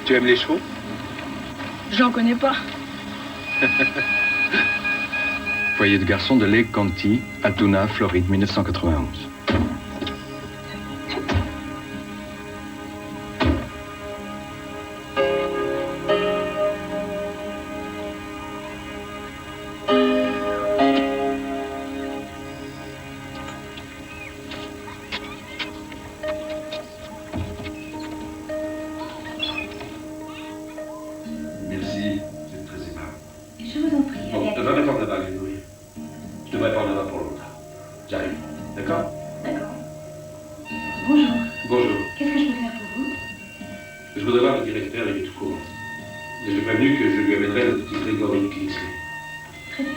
Tu aimes les chevaux? J'en connais pas. Foyer de garçons de Lake County, Altoona, Floride, 1991. Merci, c'est très aimable. Je vous en prie. Bon, tu vas m'attendre là-bas, Grégory. Je devrais pas en avoir pour longtemps. J'arrive. D'accord? D'accord. Bonjour. Bonjour. Qu'est-ce que je peux faire pour vous? Je voudrais voir le directeur, il est tout court. Je l'ai prévenu que je lui amènerai le petit Grégory Kingsley. Très bien.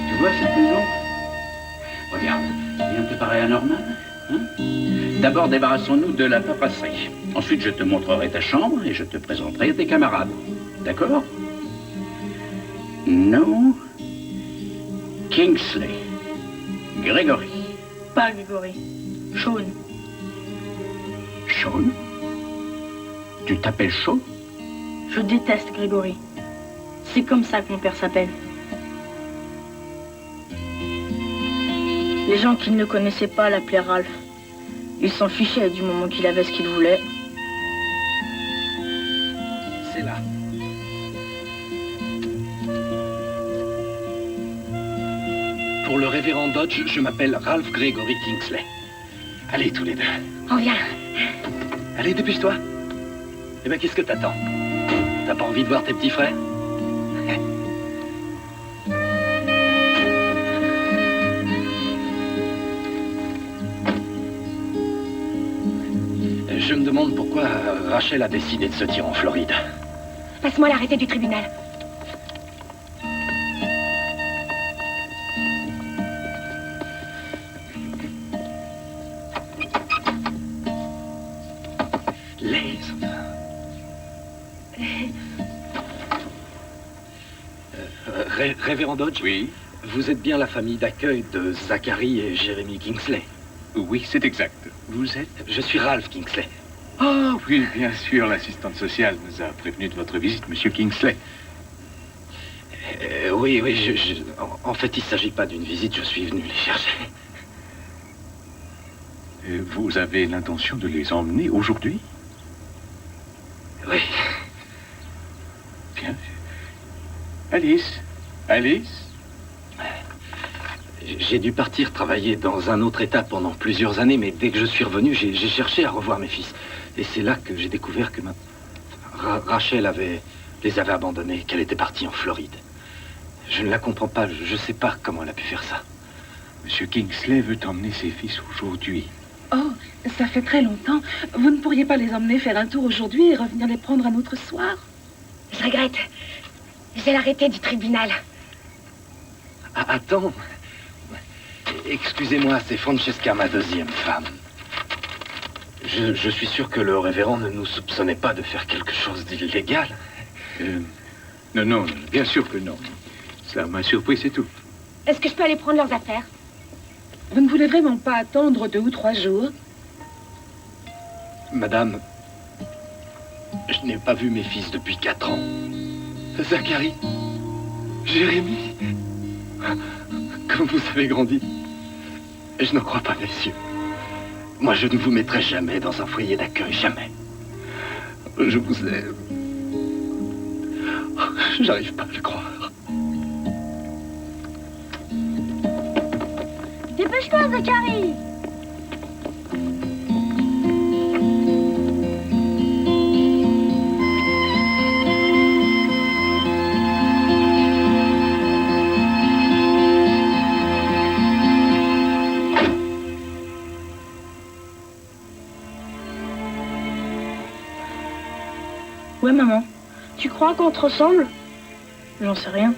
Tu vois cette maison? Regarde, bien préparée à Norman. Hein? D'abord, débarrassons-nous de la paperasserie. Ensuite, je te montrerai ta chambre et je te présenterai tes camarades. D'accord? Non. Kingsley. Grégory. Pas Grégory. Sean. Sean? Tu t'appelles Sean? Je déteste Grégory. C'est comme ça que mon père s'appelle. Les gens qui ne le connaissaient pas l'appelaient Ralph. Il s'en fichait du moment qu'il avait ce qu'il voulait. C'est là. Pour le révérend Dodge, je m'appelle Ralph Gregory Kingsley. Allez, tous les deux. On vient. Allez, dépêche-toi. Eh ben, qu'est-ce que t'attends? T'as pas envie de voir tes petits frères? Je me demande pourquoi Rachel a décidé de se tirer en Floride. Passe-moi l'arrêté du tribunal. Les enfants. Révérend Dodge? Oui, Vous êtes bien la famille d'accueil de Zachary et Jeremy Kingsley? oui, c'est exact. Vous êtes? Je suis Ralph Kingsley. Ah oui, bien sûr, l'assistante sociale nous a prévenu de votre visite, Monsieur Kingsley. Oui, en fait, il ne s'agit pas d'une visite, je suis venu les chercher. Vous avez l'intention de les emmener aujourd'hui? Oui. Bien. Alice? Alice? J'ai dû partir travailler dans un autre état pendant plusieurs années, mais dès que je suis revenu, j'ai cherché à revoir mes fils. Et c'est là que j'ai découvert que Rachel les avait abandonnés, qu'elle était partie en Floride. Je ne la comprends pas, je ne sais pas comment elle a pu faire ça. Monsieur Kingsley veut emmener ses fils aujourd'hui. Oh, ça fait très longtemps. Vous ne pourriez pas les emmener faire un tour aujourd'hui et revenir les prendre un autre soir? Je regrette. J'ai l'arrêté du tribunal. Ah, attends. Excusez-moi, c'est Francesca, ma deuxième femme. Je suis sûr que le révérend ne nous soupçonnait pas de faire quelque chose d'illégal. Non, bien sûr que non. Ça m'a surpris, c'est tout. Est-ce que je peux aller prendre leurs affaires? Vous ne voulez vraiment pas attendre 2 ou 3 jours? Madame, je n'ai pas vu mes fils depuis 4 ans. Zachary, Jérémy, comme vous avez grandi. Je n'en crois pas, messieurs. Moi, je ne vous mettrai jamais dans un foyer d'accueil, jamais. Je vous aime. J'arrive pas à le croire. Dépêche-toi, Zachary! Ouais, maman. Tu crois qu'on te ressemble? J'en sais rien.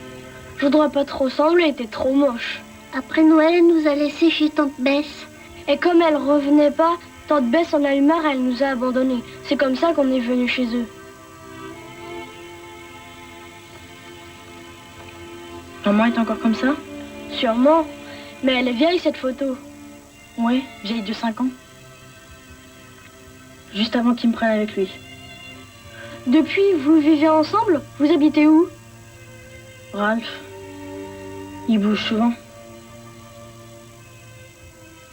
Je voudrais pas te ressembler, t'es trop moche. Après Noël, elle nous a laissés chez Tante Bess. Et comme elle revenait pas, Tante Bess en a eu marre, elle nous a abandonnés. C'est comme ça qu'on est venu chez eux. Maman est encore comme ça? Sûrement. Mais elle est vieille, cette photo. Ouais, vieille de 5 ans. Juste avant qu'il me prenne avec lui. Depuis, vous vivez ensemble? Vous habitez où? Ralph, il bouge souvent.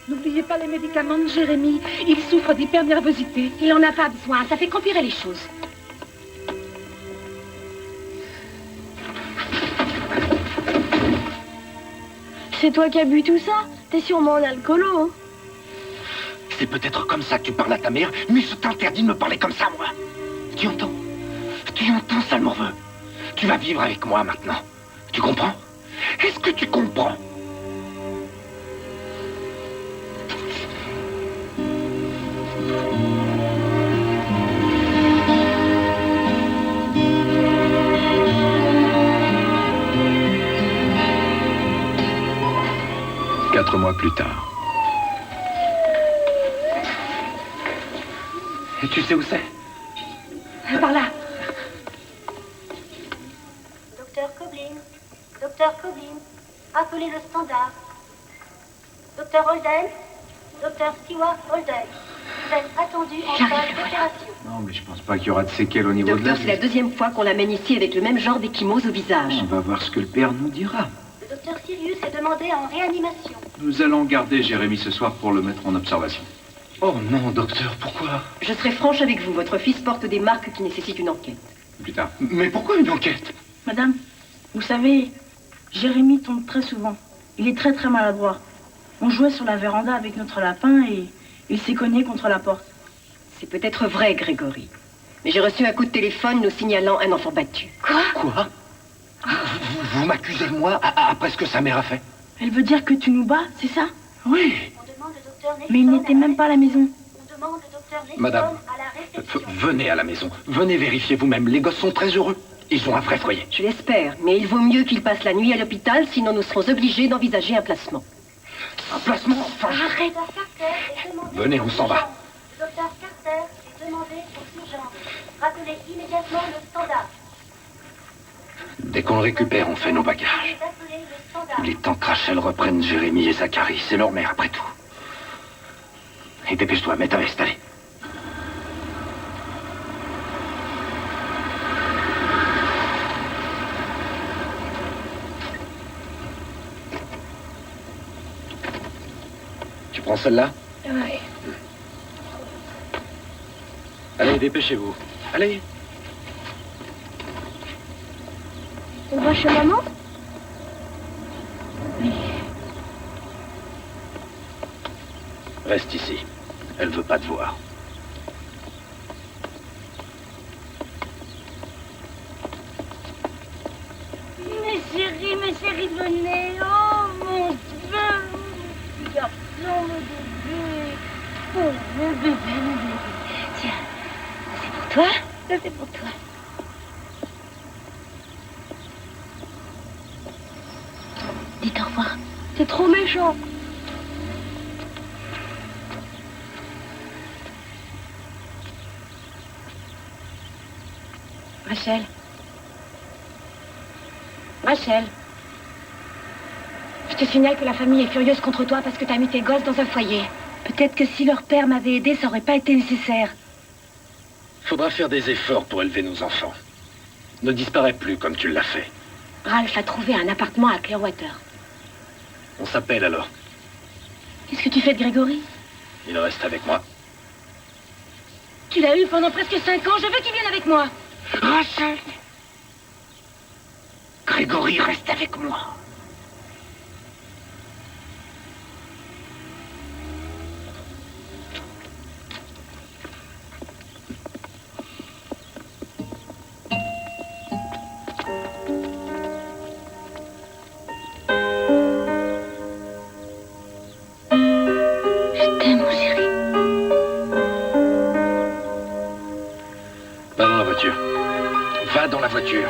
N'oubliez pas les médicaments de Jérémy. Il souffre d'hypernervosité. Il en a pas besoin, ça fait qu'empirer les choses. C'est toi qui as bu tout ça? T'es sûrement un alcoolo, hein? C'est peut-être comme ça que tu parles à ta mère, mais je t'interdis de me parler comme ça, moi. Tu entends? Tu entends, sale morveux? Tu vas vivre avec moi maintenant. Tu comprends? Est-ce que tu comprends? Quatre mois plus tard. Et tu sais où c'est? Par là. Docteur Coblin, Docteur Coblin, appelez le standard. Docteur Holden, Docteur Stewart Holden, vous êtes attendu en salle d'opération. Non, mais je pense pas qu'il y aura de séquelles au niveau de Docteur, la... c'est la deuxième fois qu'on l'amène ici avec le même genre d'échymose au visage. On va voir ce que le père nous dira. Le docteur Sirius est demandé en réanimation. Nous allons garder Jérémy ce soir pour le mettre en observation. Oh non, docteur, pourquoi? Je serai franche avec vous, votre fils porte des marques qui nécessitent une enquête. Plus tard. Mais pourquoi une enquête? Madame, vous savez, Jérémy tombe très souvent. Il est très maladroit. On jouait sur la véranda avec notre lapin et il s'est cogné contre la porte. C'est peut-être vrai, Grégory. Mais j'ai reçu un coup de téléphone nous signalant un enfant battu. Quoi? Vous m'accusez, moi, après ce que sa mère a fait? Elle veut dire que tu nous bats, c'est ça? Oui. On demande le docteur Nelson. Mais il n'était même pas à la maison. On demande le docteur Nelson Madame, à la réception. venez à la maison. Venez vérifier vous-même. Les gosses sont très heureux. Ils ont un vrai foyer. Je l'espère, mais il vaut mieux qu'il passe la nuit à l'hôpital, sinon nous serons obligés d'envisager un placement. Un placement, enfin. Arrête. Le docteur Carter est demandé. Venez, on s'en va. Le docteur Carter est demandé pour urgence. Rappelez immédiatement le standard. Dès qu'on le récupère, on fait nos bagages. Appelez le standard. Il est temps que Rachel reprenne Jérémy et Zacharie. C'est leur mère, après tout. Et dépêche-toi, mets ta veste, allez. Tu prends celle-là? Ouais. Allez, dépêchez-vous. Allez. On va chez maman? Reste ici. Elle veut pas te voir. Mes chéris, venez. Oh, mon Dieu. Petit garçon, mon bébé. Oh, mon bébé, mon bébé. Tiens, c'est pour toi. Ça, c'est pour toi. Dites au revoir. C'est trop méchant. Rachel. Rachel. Je te signale que la famille est furieuse contre toi parce que t'as mis tes gosses dans un foyer. Peut-être que si leur père m'avait aidé, ça aurait pas été nécessaire. Faudra faire des efforts pour élever nos enfants. Ne disparais plus comme tu l'as fait. Ralph a trouvé un appartement à Clearwater. On s'appelle alors. Qu'est-ce que tu fais de Grégory? Il reste avec moi. Tu l'as eu pendant presque 5 ans, je veux qu'il vienne avec moi. Rachel! Grégory reste avec moi. Je t'aime, mon chéri. Va dans la voiture. Va dans la voiture.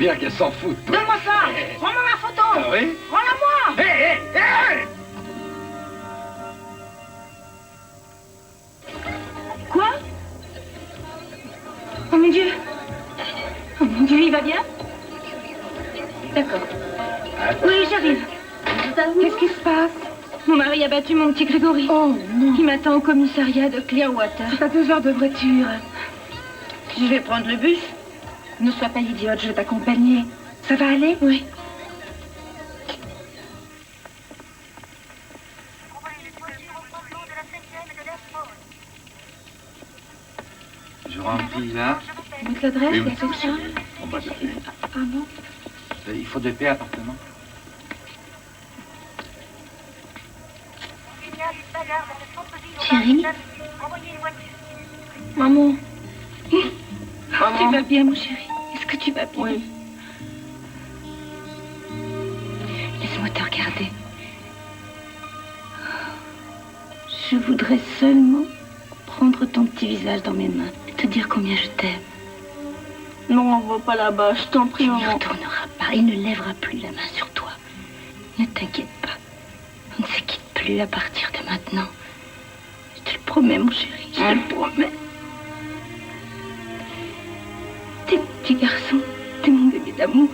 bien qu'elle s'en fout. Donne-moi ça. Rends-moi ma photo. Ah oui? Rends-la-moi. Hé, hé, hé! Quoi? Oh mon Dieu. Oh mon Dieu, il va bien? D'accord. Oui, j'arrive. Qu'est-ce qui se passe? Mon mari a battu mon petit Grégory. Oh non. Il m'attend au commissariat de Clearwater. C'est à 2 heures de voiture. Je vais prendre le bus. Ne sois pas idiote, je vais t'accompagner. Ça va aller? Oui. Je remplis là. Votre l'adresse, Oui, il y a oui. quelqu'un? En bas de la fenêtre. Ah bon? Il faut 2 paix appartements. Chérie? Maman. Tu vas bien, mon chéri? Est-ce que tu vas bien? Oui. Laisse-moi te regarder. Je voudrais seulement prendre ton petit visage dans mes mains, te dire combien je t'aime. Non, on va pas là-bas. Je t'en prie, Il ne maman. retournera pas, il ne lèvera plus la main sur toi. Ne t'inquiète pas. On ne se quitte plus à partir de maintenant. Je te le promets, mon chéri, je te le promets. T'es mon petit garçon, t'es mon bébé d'amour.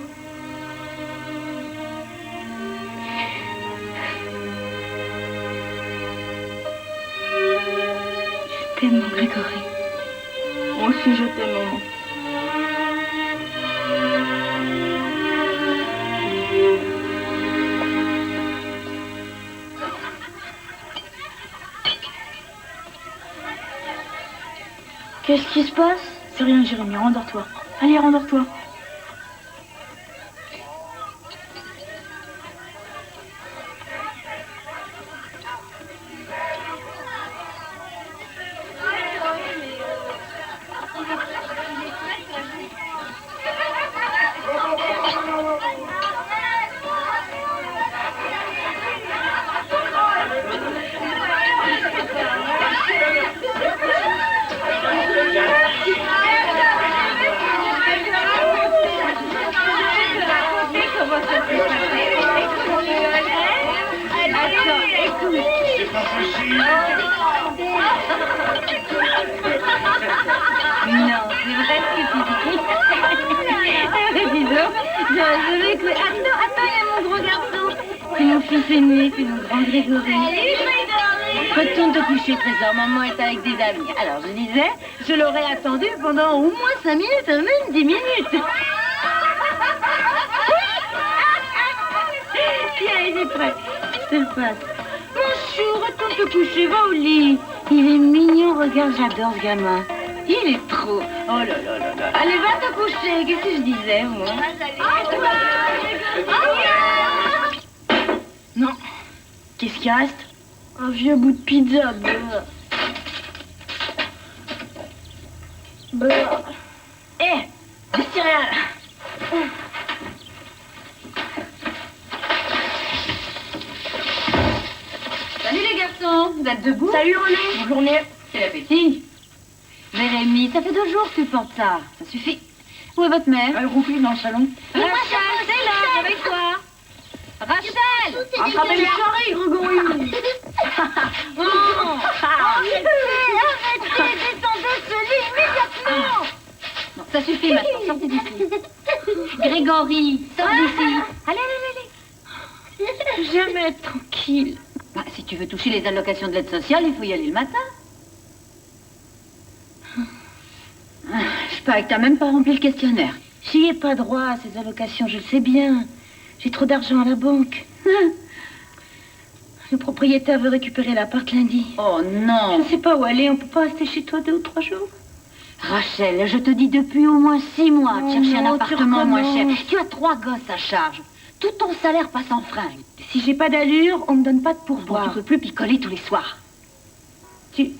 Je t'aime, mon Grégory. Moi aussi, je t'aime, maman. Qu'est-ce qui se passe? C'est rien, Jérémy, rendors-toi. Allez, rendors-toi. Non, c'est vrai ce que tu dis. Dis donc, je vais écouter. Attends, il y a mon gros garçon. C'est mon fils aîné, c'est mon grand Grégory. Retourne te coucher, Trésor. Maman est avec des amis. Alors, je disais, je l'aurais attendu pendant au moins 5 minutes, même 10 minutes. Tiens, il est prêt. Je te le passe. Mon chou, retourne te coucher, va au lit. Il est mignon, regarde, j'adore ce gamin. Il est trop. Oh là là là là. Allez, va te coucher. Qu'est-ce que je disais, moi? Non. Qu'est-ce qui reste? Un vieux bout de pizza. Beurre. Beurre. Des céréales. Salut les garçons, vous êtes debout? Salut René. Bonne journée. Quel appétit. Jérémy, ça fait 2 jours que tu portes ça. Ça suffit. Où est votre mère? Elle roupille dans le salon. Rachel, c'est là, avec toi. Rachel! Attrapez le charri, Grégory. Arrêtez, descendez ce lit immédiatement. Non, ça suffit maintenant, sortez d'ici. Grégory, sors d'ici. Allez, allez, allez. Jamais être tranquille. Bah, si tu veux toucher les allocations de l'aide sociale, il faut y aller le matin. Je parie que t'as même pas rempli le questionnaire. J'y ai pas droit à ces allocations, je le sais bien. J'ai trop d'argent à la banque. Le propriétaire veut récupérer l'appart lundi. Oh non! Je ne sais pas où aller, on peut pas rester chez toi 2 ou 3 jours? Rachel, je te dis depuis au moins 6 mois de chercher un appartement moins cher. Tu as 3 gosses à charge. Tout ton salaire passe en fringues. Si j'ai pas d'allure, on me donne pas de pourboire. Tu peux plus picoler tous les soirs. Tu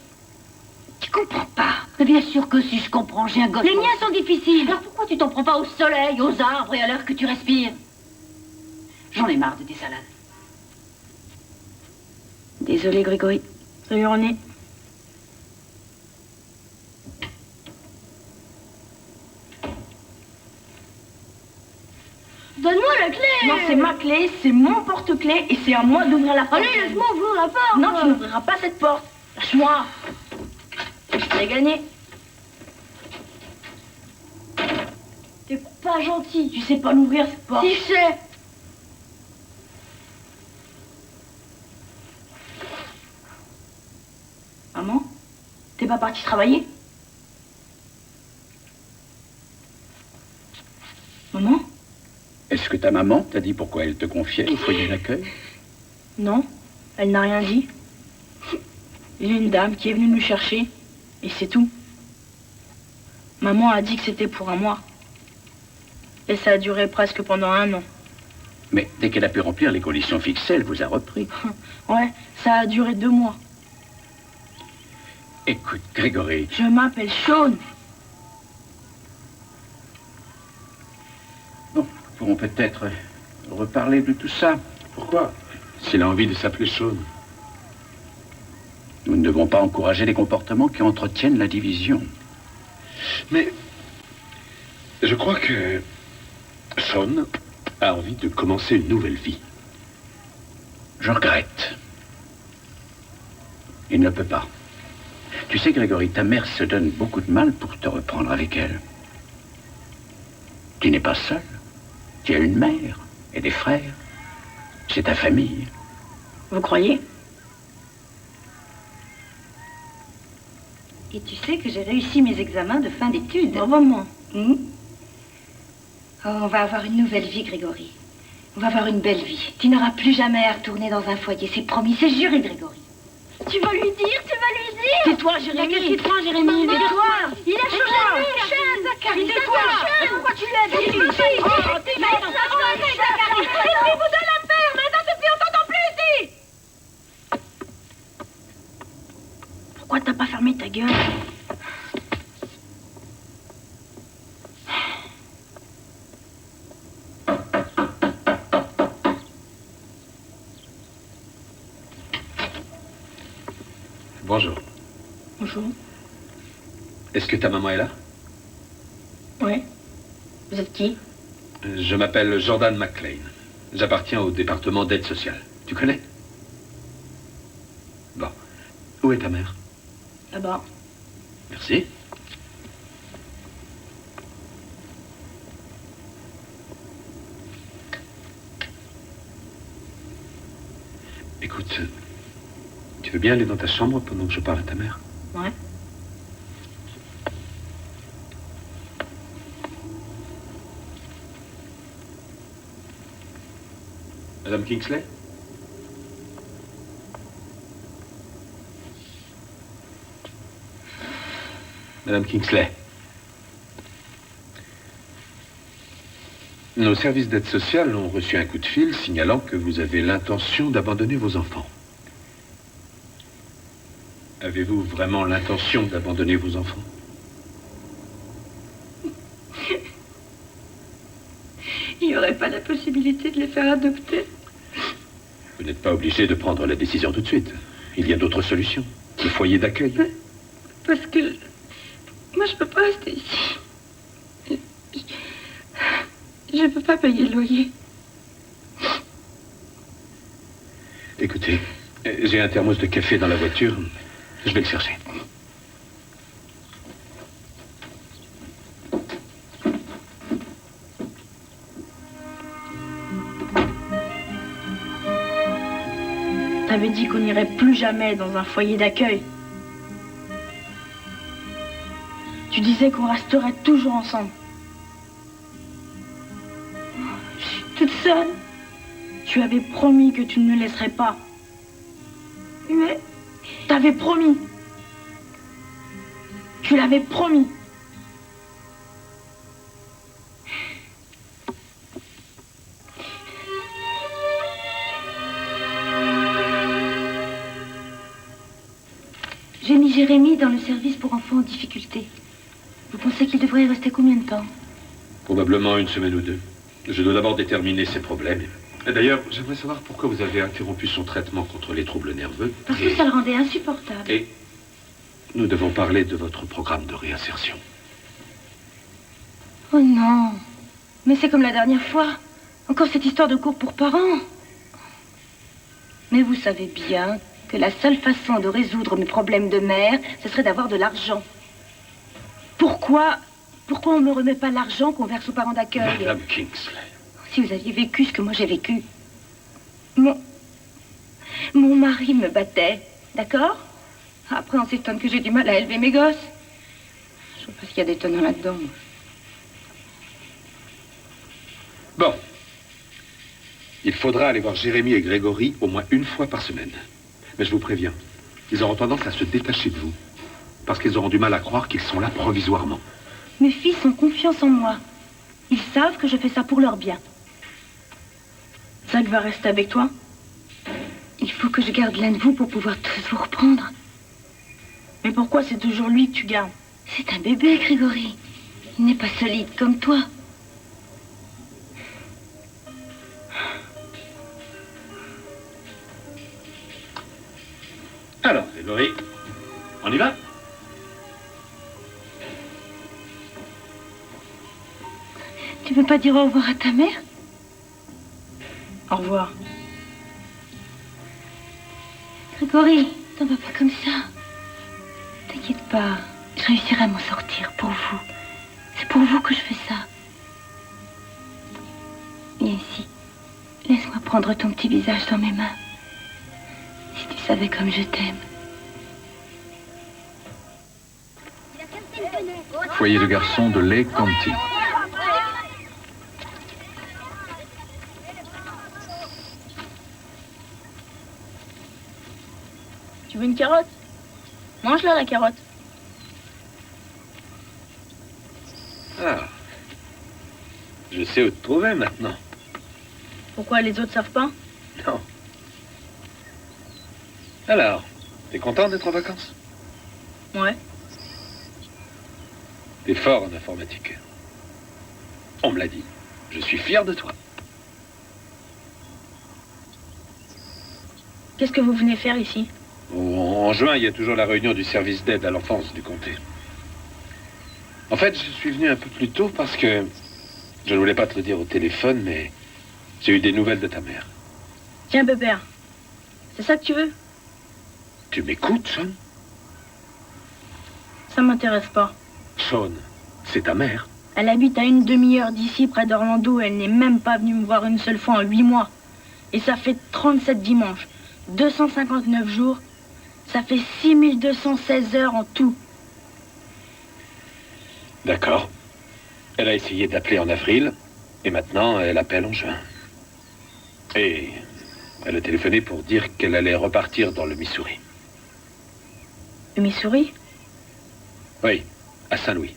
comprends pas? Mais bien sûr que si je comprends, j'ai un gosse. Les miens sont difficiles. Alors pourquoi tu t'en prends pas au soleil, aux arbres et à l'air que tu respires? J'en ai marre de tes salades. Désolée, Grégory. Salut René. Donne-moi la clé. Non, c'est ma clé, c'est mon porte-clés et c'est à moi d'ouvrir la porte. Allez, laisse-moi ouvrir la porte. Non, tu n'ouvriras pas cette porte. Lâche-moi. Je t'ai gagné. T'es pas gentil. Tu sais pas l'ouvrir cette porte. Si je sais. Maman, t'es pas partie travailler? Maman? Est-ce que ta maman t'a dit pourquoi elle te confiait au foyer d'accueil? Non, elle n'a rien dit. Il y a une dame qui est venue nous chercher, et c'est tout. Maman a dit que c'était pour un mois. Et ça a duré presque pendant 1 an. Mais dès qu'elle a pu remplir les conditions fixées, elle vous a repris. Ouais, ça a duré 2 mois. Écoute, Grégory... Je m'appelle Sean. Bon, nous pourrons peut-être reparler de tout ça. Pourquoi? S'il a envie de s'appeler Sean. Nous ne devons pas encourager les comportements qui entretiennent la division. Mais je crois que Sean a envie de commencer une nouvelle vie. Je regrette. Il ne peut pas. Tu sais, Grégory, ta mère se donne beaucoup de mal pour te reprendre avec elle. Tu n'es pas seul. Tu as une mère et des frères. C'est ta famille. Vous croyez? Et tu sais que j'ai réussi mes examens de fin d'études. Oh, maman. Oh, on va avoir une nouvelle vie, Grégory. On va avoir une belle vie. Tu n'auras plus jamais à retourner dans un foyer. C'est promis, c'est juré, Grégory. Tu vas lui dire, tu vas lui dire. Tais-toi, Jérémy. Tais-toi, Jérémy. Tais-toi. Il a changé de chaîne, Zacharie. Tais-toi. Pourquoi tu l'as dit? Et puis vous de la faire. Maintenant, depuis, on t'entend plus ici. Pourquoi t'as pas fermé ta gueule? Bonjour. Bonjour. Est-ce que ta maman est là? Oui. Vous êtes qui? Je m'appelle Jordan McLean. J'appartiens au département d'aide sociale. Tu connais? Bon. Où est ta mère? Là-bas. Merci. Écoute, tu veux bien aller dans ta chambre pendant que je parle à ta mère? Ouais. Madame Kingsley? Madame Kingsley. Nos services d'aide sociale ont reçu un coup de fil signalant que vous avez l'intention d'abandonner vos enfants. Avez-vous vraiment l'intention d'abandonner vos enfants? Il n'y aurait pas la possibilité de les faire adopter. Vous n'êtes pas obligé de prendre la décision tout de suite. Il y a d'autres solutions. Le foyer d'accueil. Parce que moi, je peux pas rester ici. Je peux pas payer le loyer. Écoutez, j'ai un thermos de café dans la voiture. Je vais le chercher. T'avais dit qu'on n'irait plus jamais dans un foyer d'accueil. Tu disais qu'on resterait toujours ensemble. Je suis toute seule. Tu avais promis que tu ne me laisserais pas. Mais t'avais promis. Tu l'avais promis. J'ai mis Jérémy dans le service pour enfants en difficulté. Vous pensez qu'il devrait y rester combien de temps? Probablement 1 semaine ou 2. Je dois d'abord déterminer ses problèmes. Et d'ailleurs, j'aimerais savoir pourquoi vous avez interrompu son traitement contre les troubles nerveux. Parce que ça le rendait insupportable. Et nous devons parler de votre programme de réinsertion. Oh non. Mais c'est comme la dernière fois. Encore cette histoire de cours pour parents. Mais vous savez bien que la seule façon de résoudre mes problèmes de mère, ce serait d'avoir de l'argent. Pourquoi on ne me remet pas l'argent qu'on verse aux parents d'accueil? Madame Kingsley. Si vous aviez vécu ce que moi j'ai vécu. Mon mari me battait, d'accord? Après, on s'étonne que j'ai du mal à élever mes gosses. Je vois pas ce qu'il y a d'étonnant là-dedans. Bon. Il faudra aller voir Jérémy et Grégory au moins une fois par semaine. Mais je vous préviens, ils auront tendance à se détacher de vous. Parce qu'ils auront du mal à croire qu'ils sont là provisoirement. Mes fils ont confiance en moi. Ils savent que je fais ça pour leur bien. Zach va rester avec toi? Il faut que je garde l'un de vous pour pouvoir tous vous reprendre. Mais pourquoi c'est toujours lui que tu gardes? C'est un bébé, Grégory. Il n'est pas solide comme toi. Alors, Grégory, on y va? Tu veux pas dire au revoir à ta mère? Au revoir. Grégory, t'en vas pas comme ça. T'inquiète pas, je réussirai à m'en sortir pour vous. C'est pour vous que je fais ça. Viens ici. Laisse-moi prendre ton petit visage dans mes mains. Si tu savais comme je t'aime. Foyer de garçons de Lake County. Tu veux une carotte? Mange-la, la carotte. Ah. Je sais où te trouver maintenant. Pourquoi les autres savent pas? Non. Alors, t'es content d'être en vacances? Ouais. T'es fort en informatique. On me l'a dit. Je suis fier de toi. Qu'est-ce que vous venez faire ici? En juin, il y a toujours la réunion du service d'aide à l'enfance du comté. En fait, je suis venu un peu plus tôt parce que je ne voulais pas te le dire au téléphone, mais j'ai eu des nouvelles de ta mère. Tiens, Pépère. C'est ça que tu veux? Tu m'écoutes, Sean? Ça m'intéresse pas. Sean, c'est ta mère. Elle habite à une demi-heure d'ici, près d'Orlando. Elle n'est même pas venue me voir une seule fois en 8 mois. Et ça fait 37 dimanches, 259 jours. Ça fait 6216 heures en tout. D'accord. Elle a essayé d'appeler en avril, et maintenant, elle appelle en juin. Et elle a téléphoné pour dire qu'elle allait repartir dans le Missouri. Le Missouri? Oui, à Saint-Louis.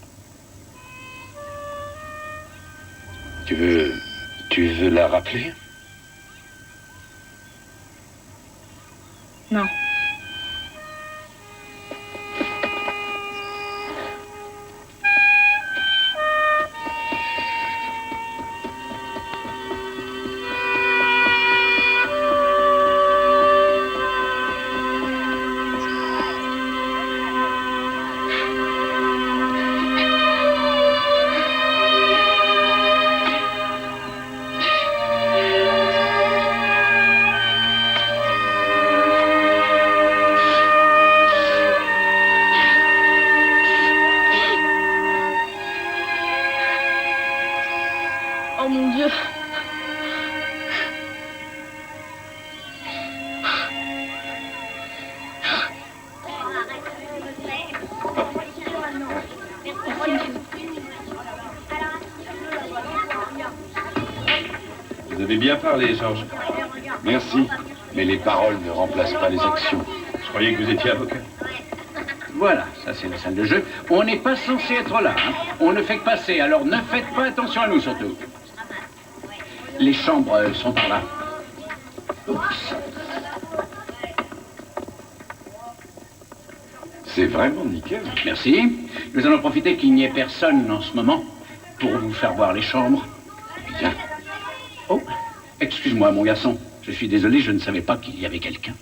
Tu veux la rappeler? Non. Oh mon Dieu. Vous avez bien parlé, Georges. Merci, mais les paroles ne remplacent pas les actions. Je croyais que vous étiez avocat. Voilà, ça c'est la salle de jeu. On n'est pas censé être là, hein. On ne fait que passer, alors ne faites pas attention à nous surtout. Les chambres sont par là. Oups. C'est vraiment nickel. Merci. Nous allons profiter qu'il n'y ait personne en ce moment pour vous faire voir les chambres. Bien. Oh, excuse-moi, mon garçon. Je suis désolé, je ne savais pas qu'il y avait quelqu'un.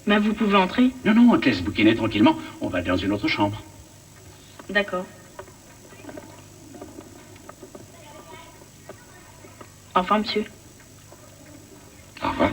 Mais vous pouvez entrer? Non, non, on te laisse bouquiner tranquillement. On va dans une autre chambre. D'accord. Au revoir, monsieur. Au revoir.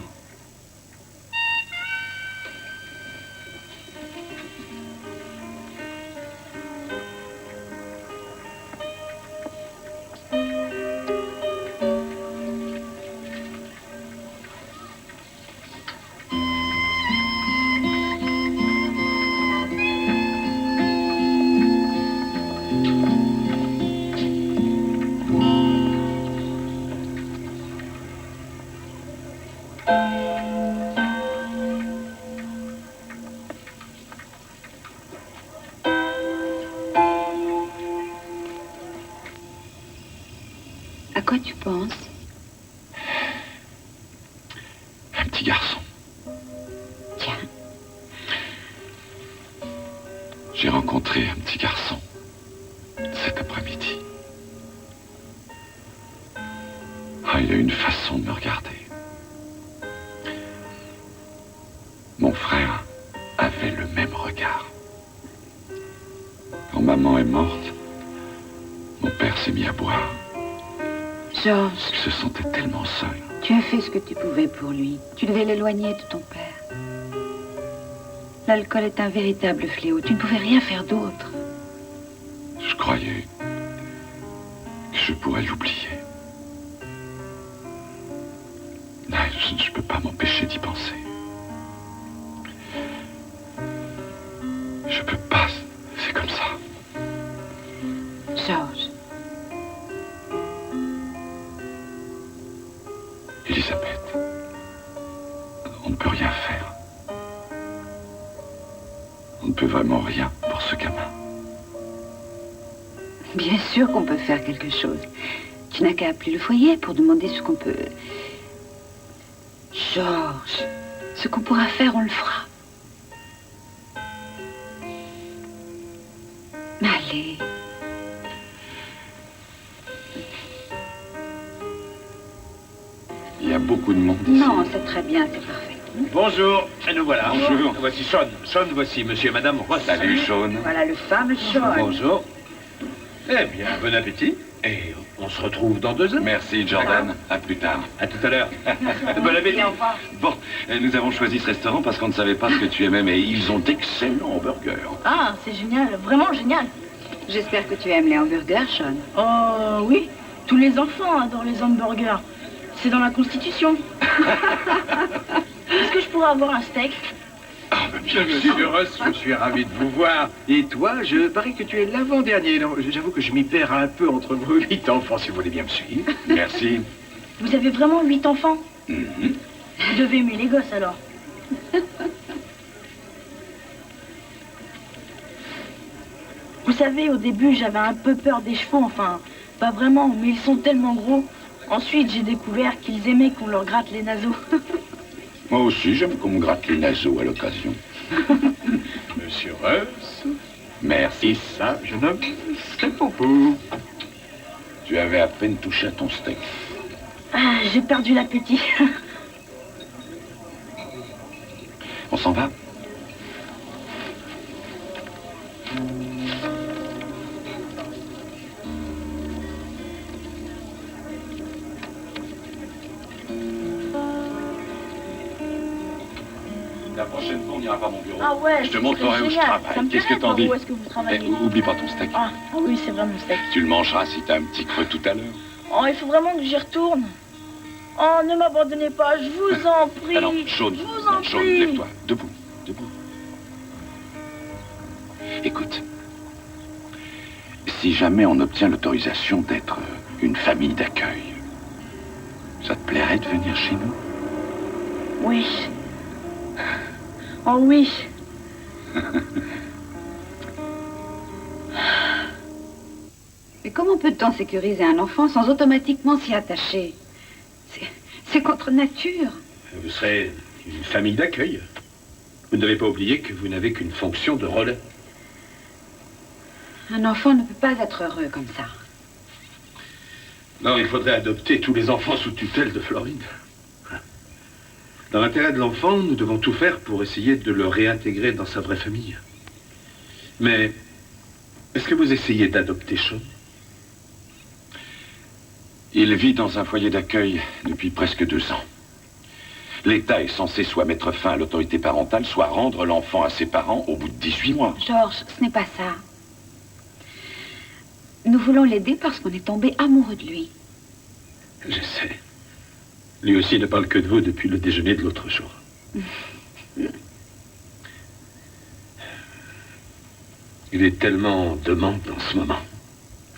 À quoi tu penses? Un petit garçon. Tiens. J'ai rencontré un petit garçon cet après-midi. Ah, il a une façon de me regarder. Mon frère avait le même regard. Quand maman est morte, mon père s'est mis à boire. Georges. Il se sentait tellement seul. Tu as fait ce que tu pouvais pour lui. Tu devais l'éloigner de ton père. L'alcool est un véritable fléau. Tu ne pouvais rien faire d'autre. Je croyais que je pourrais l'oublier. Mais je ne peux pas m'empêcher d'y penser. Je peux pas. C'est comme ça. Georges. Elisabeth, on ne peut rien faire. On ne peut vraiment rien pour ce gamin. Bien sûr qu'on peut faire quelque chose. Tu n'as qu'à appeler le foyer pour demander ce qu'on peut... Georges, ce qu'on pourra faire, on le fera. Allez. Il y a beaucoup de monde ici. Non, c'est très bien, c'est parfait. Bonjour, et nous voilà. Bonjour. Voici Sean. Sean, voici monsieur et madame Ross. Salut, Sean. Voilà le fameux Sean. Bonjour. Eh bien, bon appétit. Et on se retrouve dans 2 heures. Merci, Jordan. À plus tard. À tout à l'heure. Bon appétit. Bon, nous avons choisi ce restaurant parce qu'on ne savait pas ce que tu aimais, mais ils ont d'excellents hamburgers. Ah, c'est génial, vraiment génial. J'espère que tu aimes les hamburgers, Sean. Oh oui, tous les enfants adorent les hamburgers. C'est dans la Constitution. Est-ce que je pourrais avoir un steak? Ah, bah, bien Monsieur Ross, je suis ravi de vous voir. Et toi, je parie que tu es l'avant-dernier. Non, j'avoue que je m'y perds un peu entre vos 8 enfants, si vous voulez bien me suivre. Merci. Vous avez vraiment 8 enfants? Mhm. Vous devez aimer les gosses alors. Vous savez, au début, j'avais un peu peur des chevaux, enfin, pas vraiment, mais ils sont tellement gros. Ensuite, j'ai découvert qu'ils aimaient qu'on leur gratte les naseaux. Moi aussi, j'aime qu'on me gratte les naseaux à l'occasion. Monsieur Ross. Merci. Et ça, jeune homme, c'est pour vous. Tu avais à peine touché à ton steak. Ah, j'ai perdu l'appétit. On s'en va? La prochaine fois, on n'ira pas à mon bureau. Ah ouais, je te montrerai où je travaille. Qu'est-ce que t'en dis? Où est-ce que vous travaillez? Oublie pas ton steak. Ah oui, c'est vrai, mon steak. Tu le mangeras si t'as un petit creux tout à l'heure. Oh, il faut vraiment que j'y retourne. Oh, ne m'abandonnez pas, je vous en prie. Ah non, Sean, Je vous en Sean, prie. lève-toi. Debout, debout. Écoute, si jamais on obtient l'autorisation d'être une famille d'accueil, ça te plairait de venir chez nous? Oui. Oh oui. Mais comment peut-on sécuriser un enfant sans automatiquement s'y attacher? C'est contre nature. Vous serez une famille d'accueil. Vous ne devez pas oublier que vous n'avez qu'une fonction de relais. Un enfant ne peut pas être heureux comme ça. Non, il faudrait adopter tous les enfants sous tutelle de Floride. Dans l'intérêt de l'enfant, nous devons tout faire pour essayer de le réintégrer dans sa vraie famille. Mais est-ce que vous essayez d'adopter Sean? Il vit dans un foyer d'accueil depuis presque 2 ans. L'État est censé soit mettre fin à l'autorité parentale, soit rendre l'enfant à ses parents au bout de 18 mois. Georges, ce n'est pas ça. Nous voulons l'aider parce qu'on est tombé amoureux de lui. Je sais. Lui aussi ne parle que de vous depuis le déjeuner de l'autre jour. Il est tellement de manque en ce moment.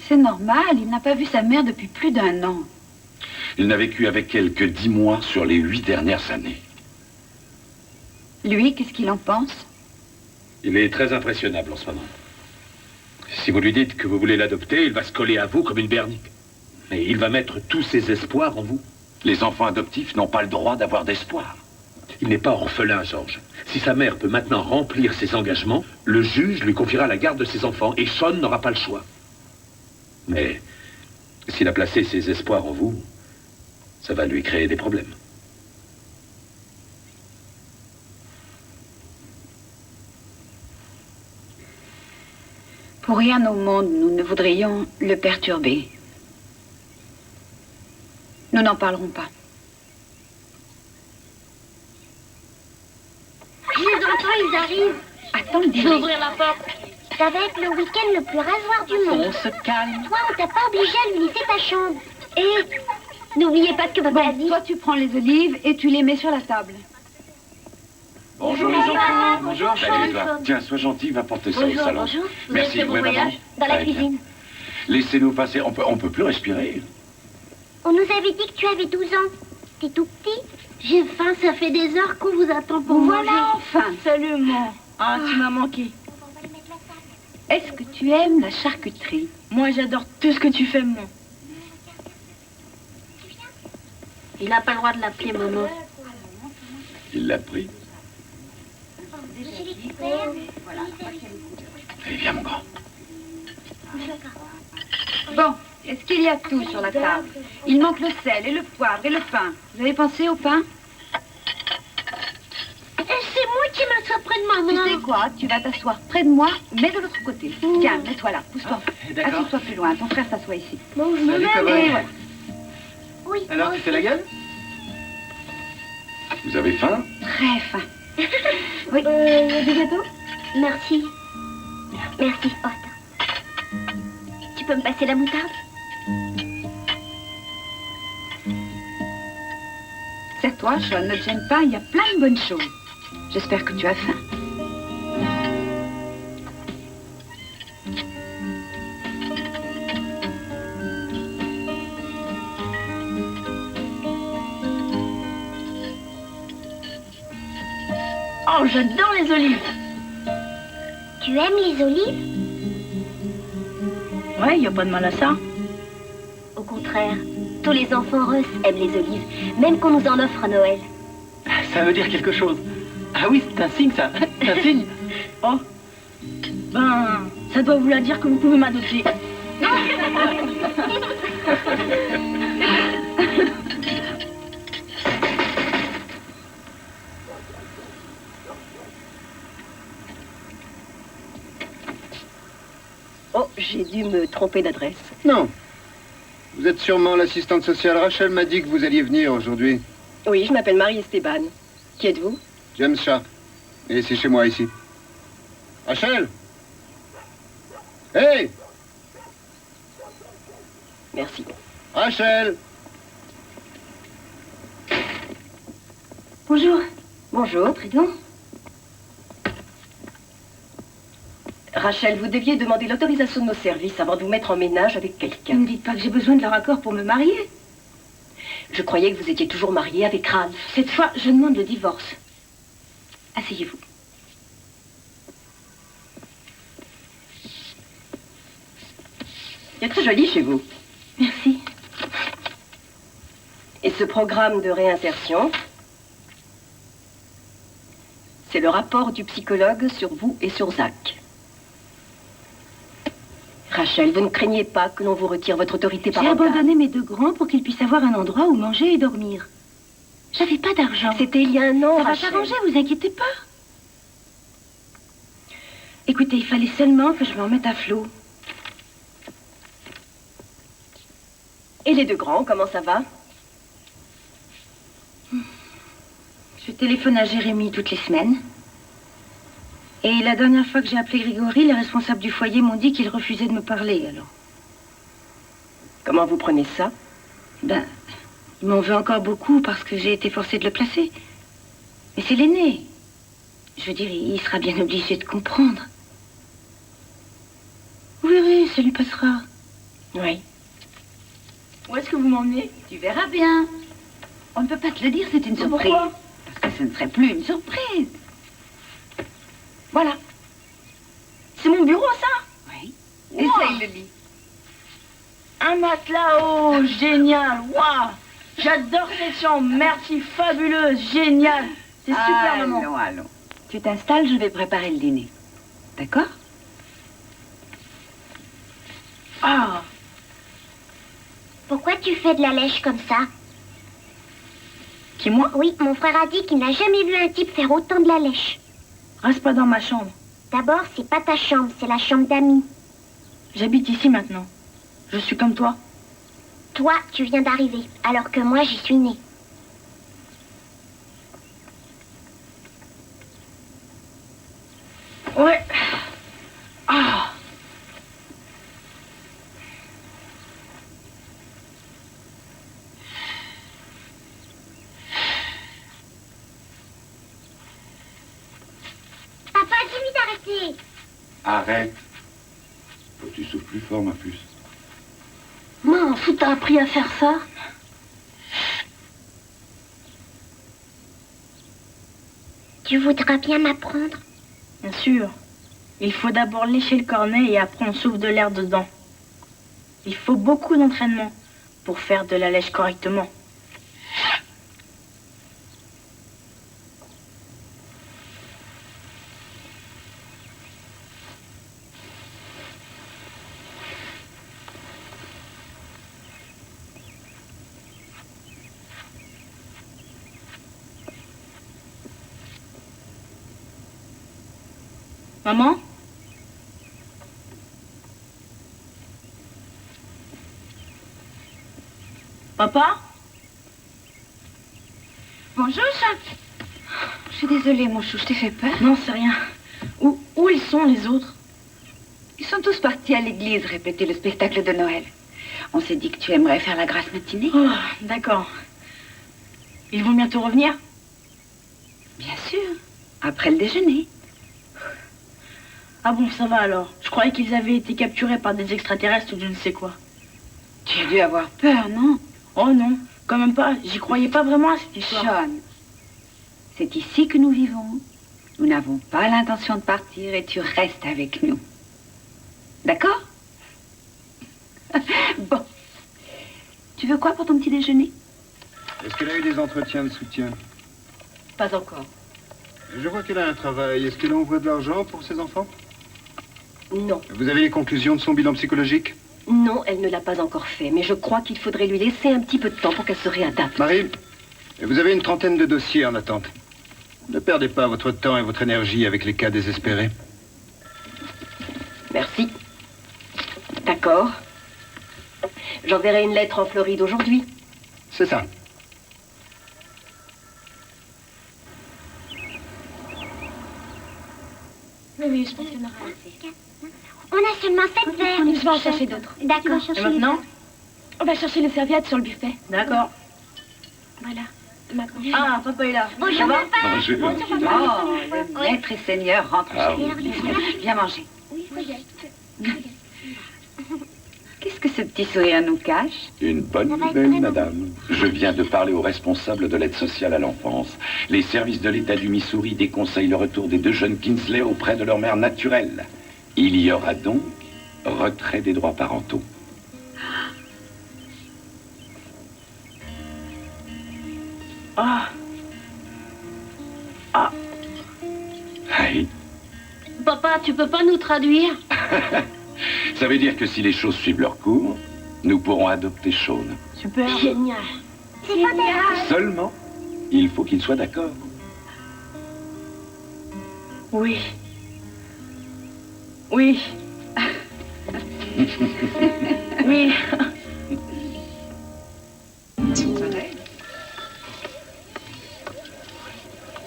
C'est normal, il n'a pas vu sa mère depuis plus d'1 an. Il n'a vécu avec elle que 10 mois sur les 8 dernières années. Lui, qu'est-ce qu'il en pense? Il est très impressionnable en ce moment. Si vous lui dites que vous voulez l'adopter, il va se coller à vous comme une bernique. Et il va mettre tous ses espoirs en vous. Les enfants adoptifs n'ont pas le droit d'avoir d'espoir. Il n'est pas orphelin, Georges. Si sa mère peut maintenant remplir ses engagements, le juge lui confiera la garde de ses enfants et Sean n'aura pas le choix. Mais s'il a placé ses espoirs en vous, ça va lui créer des problèmes. Pour rien au monde, nous ne voudrions le perturber. Nous n'en parlerons pas. Les enfants, ils arrivent. Attends, Je vais ouvrir la porte. Ça va être le week-end le plus rasoir du monde. On se calme. Toi, on t'a pas obligé à lui laisser ta chambre. Et n'oubliez pas ce que papa a dit. Toi, tu prends les olives et tu les mets sur la table. Bonjour les enfants. Bonjour. Salut Edouard. Tiens, sois gentil, va porter ça au salon. Bonjour. Vous Merci. avez fait bon voyage dans la cuisine. Laissez-nous passer. On peut plus respirer. On nous avait dit que tu avais 12 ans. T'es tout petit. J'ai faim, ça fait des heures qu'on vous attend pour manger. Voilà, enfin. Salut, maman. Ah, tu m'as manqué. Est-ce que tu aimes la charcuterie? Moi, j'adore tout ce que tu fais, maman. Il n'a pas le droit de l'appeler maman. Il l'a pris. Allez, viens, mon grand. Bon, est-ce qu'il y a tout sur la table? Il manque le sel et le poivre et le pain. Vous avez pensé au pain? C'est moi qui m'assois près de maman. Tu sais quoi? Tu vas t'asseoir près de moi, mais de l'autre côté. Tiens, mets-toi là, pousse-toi. Assis-toi plus loin, ton frère s'assoit ici. Bon, je me Salut, mets. Cowboy. Voilà. Oui. Alors, tu fais la gueule? Vous avez faim? Très faim. Oui, du gâteau? Merci. Merci. Oh, attends. Tu peux me passer la moutarde? Serre-toi, Sean, ne te gêne pas, il y a plein de bonnes choses. J'espère que tu as faim. Oh, j'adore les olives. Tu aimes les olives? Ouais, y a pas de mal à ça. Au contraire, tous les enfants russes aiment les olives, même qu'on nous en offre à Noël. Ça veut dire quelque chose. Ah oui, c'est un signe, ça. C'est un signe. Oh. Ben, ça doit vouloir dire que vous pouvez m'adopter. Oh, j'ai dû me tromper d'adresse. Non. Vous êtes sûrement l'assistante sociale. Rachel m'a dit que vous alliez venir aujourd'hui. Oui, je m'appelle Marie Esteban. Qui êtes-vous? James Sharp. Et c'est chez moi ici. Rachel? Hey! Merci. Rachel! Bonjour. Bonjour. Entrez donc. Rachel, vous deviez demander l'autorisation de nos services avant de vous mettre en ménage avec Ne quelqu'un. me dites pas que j'ai besoin de leur accord pour me marier. Je croyais que vous étiez toujours mariée avec Ralph. Cette fois, je demande le divorce. Asseyez-vous. C'est très joli chez vous. Merci. Et ce programme de réinsertion, c'est le rapport du psychologue sur vous et sur Zach. Rachel, vous ne craignez pas que l'on vous retire votre autorité J'ai parentale? abandonné mes 2 grands pour qu'ils puissent avoir un endroit où manger et dormir. J'avais pas d'argent. C'était il y a un an, Ça va Rachel. s'arranger, vous inquiétez pas. Écoutez, il fallait seulement que je me remette à flot. Et les deux grands, comment ça va? Je téléphone à Jérémy toutes les semaines. Et la dernière fois que j'ai appelé Grégory, les responsables du foyer m'ont dit qu'ils refusaient de me parler, alors. Comment vous prenez ça? Ben, ils m'en veulent encore beaucoup parce que j'ai été forcée de le placer. Mais c'est l'aîné. Je veux dire, il sera bien obligé de comprendre. Vous verrez, ça lui passera. Oui. Où est-ce que vous m'emmenez? Tu verras bien. On ne peut pas te le dire, c'est une surprise. Pourquoi? Parce que ce ne serait plus une surprise. Voilà. C'est mon bureau, ça? Oui. Wow. Essaye le lit. Un matelas, oh, génial, waouh. J'adore cette chambre, merci, fabuleuse, génial. C'est super, maman. Allons, allons. Tu t'installes, je vais préparer le dîner. D'accord? Ah. Pourquoi tu fais de la lèche comme ça? Qui, moi? Oui, mon frère a dit qu'il n'a jamais vu un type faire autant de la lèche. Reste pas dans ma chambre. D'abord, c'est pas ta chambre, c'est la chambre d'amis. J'habite ici maintenant. Je suis comme toi. Toi, tu viens d'arriver, alors que moi, j'y suis née. Ouais. Ah. Papa, dis-lui d'arrêter. Arrête. Faut que tu souffles plus fort, ma puce. M'en fous, t'as appris à faire ça? Tu voudras bien m'apprendre? Bien sûr. Il faut d'abord lécher le cornet et après on souffle de l'air dedans. Il faut beaucoup d'entraînement pour faire de la lèche correctement. Maman? Papa? Bonjour, chat. Je suis désolée, mon chou, je t'ai fait peur. Non, c'est rien. Où ils sont, les autres? Ils sont tous partis à l'église répéter le spectacle de Noël. On s'est dit que tu aimerais faire la grasse matinée. Oh, d'accord. Ils vont bientôt revenir? Bien sûr. Après le déjeuner. Ah bon, ça va alors. Je croyais qu'ils avaient été capturés par des extraterrestres ou je ne sais quoi. Tu as dû avoir peur, non? Oh non, quand même pas. J'y croyais pas vraiment à cette histoire. Sean, c'est ici que nous vivons. Nous n'avons pas l'intention de partir et tu restes avec nous. D'accord? Bon. Tu veux quoi pour ton petit déjeuner? Est-ce qu'elle a eu des entretiens de soutien? Pas encore. Je vois qu'elle a un travail. Est-ce qu'elle envoie de l'argent pour ses enfants? Non. Vous avez les conclusions de son bilan psychologique? Non, elle ne l'a pas encore fait, mais je crois qu'il faudrait lui laisser un petit peu de temps pour qu'elle se réadapte. Marie, vous avez une trentaine de dossiers en attente. Ne perdez pas votre temps et votre énergie avec les cas désespérés. Merci. D'accord. J'enverrai une lettre en Floride aujourd'hui. C'est ça. Oui, je pense qu'il y en aura. On a seulement 7 verres. Je vais en chercher d'autres. D'accord. Et maintenant? On va chercher les serviettes sur le buffet. D'accord. Voilà. Ah, papa est là. Bonjour, Ça va? papa. Bonjour. Bonjour, papa. Oh, le maître et seigneur rentre Ah chez oui. lui. Viens manger. Oui, regarde. Qu'est-ce que ce petit sourire nous cache? Une bonne Ça va être nouvelle, très bon. madame. Je viens de parler aux responsables de l'aide sociale à l'enfance. Les services de l'État du Missouri déconseillent le retour des deux jeunes Kinsley auprès de leur mère naturelle. Il y aura donc retrait des droits parentaux. Ah. Ah. Hey. Papa, tu peux pas nous traduire? Ça veut dire que si les choses suivent leur cours, nous pourrons adopter Sean. Super. Génial. C'est pas Seulement, il faut qu'il soit d'accord. Oui. Oui. Oui.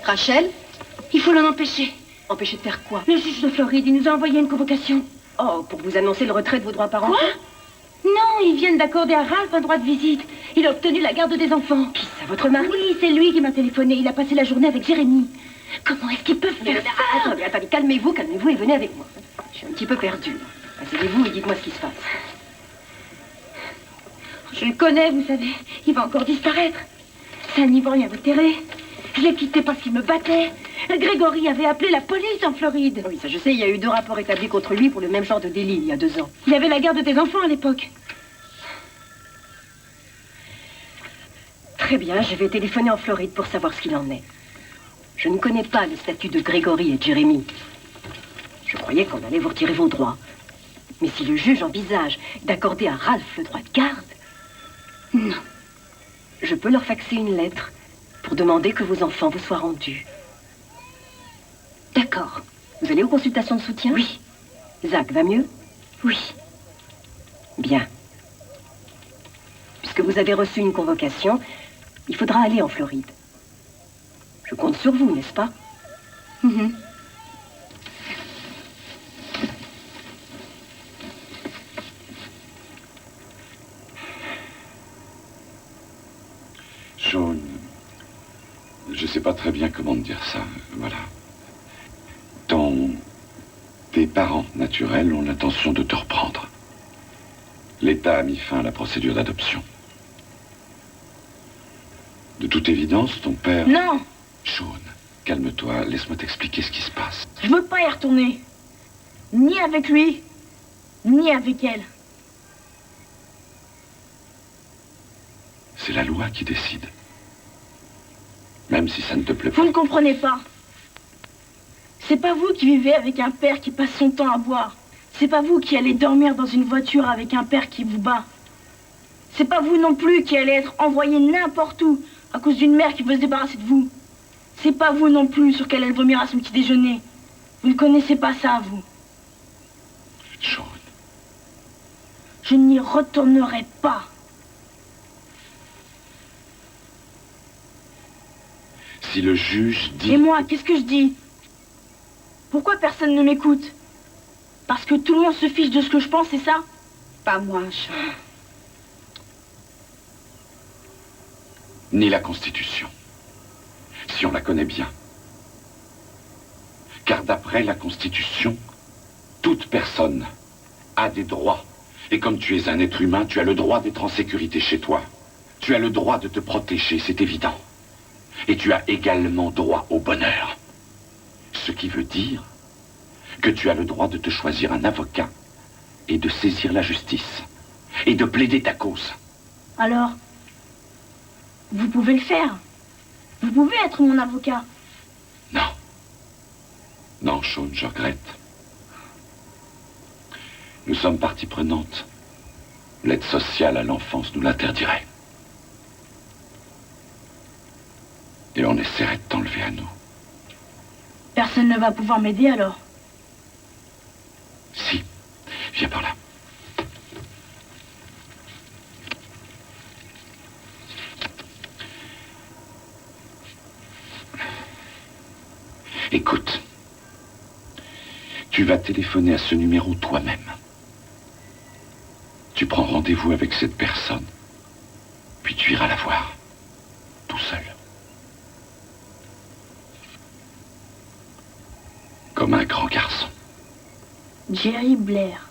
Rachel, Il faut l'en empêcher. empêcher de faire quoi? Le juge de Floride, il nous a envoyé une convocation. Oh, pour vous annoncer le retrait de vos droits parentaux? Quoi? Non, ils viennent d'accorder à Ralph un droit de visite. Il a obtenu la garde des enfants. Qui ça, votre mari? Oui, c'est lui qui m'a téléphoné. Il a passé la journée avec Jérémy. Comment est-ce qu'ils peuvent faire ça? Attendez, calmez-vous et venez avec moi. Je suis un petit peu perdue. Asseyez-vous et dites-moi ce qui se passe. Je le connais, vous savez. Il va encore disparaître. C'est un Ivoirien reterré. Je l'ai quitté parce qu'il me battait. Grégory avait appelé la police en Floride. Oui, ça je sais, il y a eu 2 rapports établis contre lui pour le même genre de délit il y a 2 ans. Il avait la garde des enfants à l'époque. Très bien, je vais téléphoner en Floride pour savoir ce qu'il en est. Je ne connais pas le statut de Grégory et de Jérémy. Je croyais qu'on allait vous retirer vos droits. Mais si le juge envisage d'accorder à Ralph le droit de garde, non. Je peux leur faxer une lettre pour demander que vos enfants vous soient rendus. D'accord. Vous allez aux consultations de soutien? Oui. Zach, va mieux? Oui. Bien. Puisque vous avez reçu une convocation, il faudra aller en Floride. Je compte sur vous, n'est-ce pas? Sean, je sais pas très bien comment te dire ça, voilà. Tes parents naturels ont l'intention de te reprendre. L'État a mis fin à la procédure d'adoption. De toute évidence, ton père... Non! Sean, calme-toi, laisse-moi t'expliquer ce qui se passe. Je veux pas y retourner. Ni avec lui, ni avec elle. C'est la loi qui décide. Même si ça ne te plaît pas. Vous ne comprenez pas. C'est pas vous qui vivez avec un père qui passe son temps à boire. C'est pas vous qui allez dormir dans une voiture avec un père qui vous bat. C'est pas vous non plus qui allez être envoyé n'importe où à cause d'une mère qui veut se débarrasser de vous. C'est pas vous non plus sur quelle elle vomira son petit déjeuner. Vous ne connaissez pas ça, vous. Sean. Je n'y retournerai pas. Si le juge dit... Et moi, qu'est-ce que je dis? Pourquoi personne ne m'écoute? Parce que tout le monde se fiche de ce que je pense, c'est ça? Pas moi, Sean. Ni la Constitution, si on la connaît bien. Car d'après la Constitution, toute personne a des droits. Et comme tu es un être humain, tu as le droit d'être en sécurité chez toi. Tu as le droit de te protéger, c'est évident. Et tu as également droit au bonheur. Ce qui veut dire que tu as le droit de te choisir un avocat et de saisir la justice et de plaider ta cause. Alors, vous pouvez le faire. Vous pouvez être mon avocat. Non. Non, Sean, je regrette. Nous sommes partie prenante. L'aide sociale à l'enfance nous l'interdirait. Et on essaierait de t'enlever à nous. Personne ne va pouvoir m'aider alors. Si. Viens par là. Écoute. Tu vas téléphoner à ce numéro toi-même. Tu prends rendez-vous avec cette personne. Puis tu iras la voir. Tout seul. Comme un grand garçon. Jerry Blair.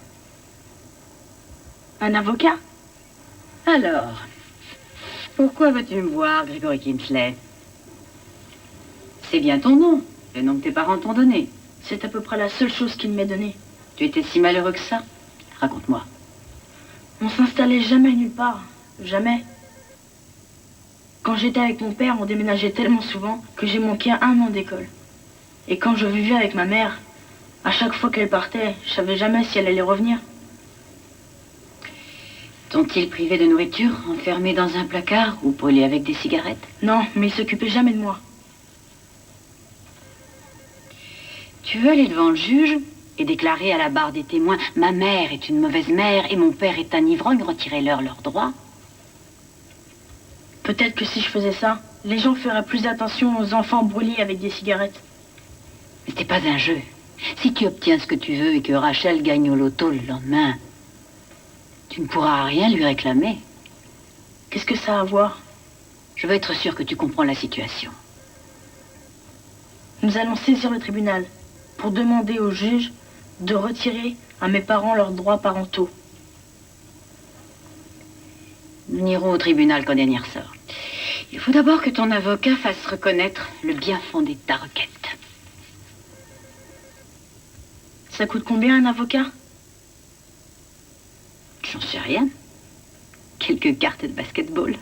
Un avocat? Alors, pourquoi veux-tu me voir, Grégory Kinsley? C'est bien ton nom, le nom que tes parents t'ont donné. C'est à peu près la seule chose qu'il m'ait donnée. Tu étais si malheureux que ça? Raconte-moi. On s'installait jamais nulle part. Jamais. Quand j'étais avec mon père, on déménageait tellement souvent que j'ai manqué 1 an d'école. Et quand je vivais avec ma mère, à chaque fois qu'elle partait, je savais jamais si elle allait revenir. T'ont-ils privé de nourriture, enfermé dans un placard ou brûlé avec des cigarettes? Non, mais ils s'occupaient jamais de moi. Tu veux aller devant le juge et déclarer à la barre des témoins « Ma mère est une mauvaise mère et mon père est un ivrogne, retirez-leur leurs droits ». Peut-être que si je faisais ça, les gens feraient plus attention aux enfants brûlés avec des cigarettes. Mais c'est pas un jeu. Si tu obtiens ce que tu veux et que Rachel gagne au loto le lendemain, tu ne pourras rien lui réclamer. Qu'est-ce que ça a à voir? Je veux être sûr que tu comprends la situation. Nous allons saisir le tribunal pour demander au juge de retirer à mes parents leurs droits parentaux. Nous n'irons au tribunal qu'en dernier ressort. Il faut d'abord que ton avocat fasse reconnaître le bien fondé de ta requête. Ça coûte combien un avocat? J'en sais rien. Quelques cartes de basketball.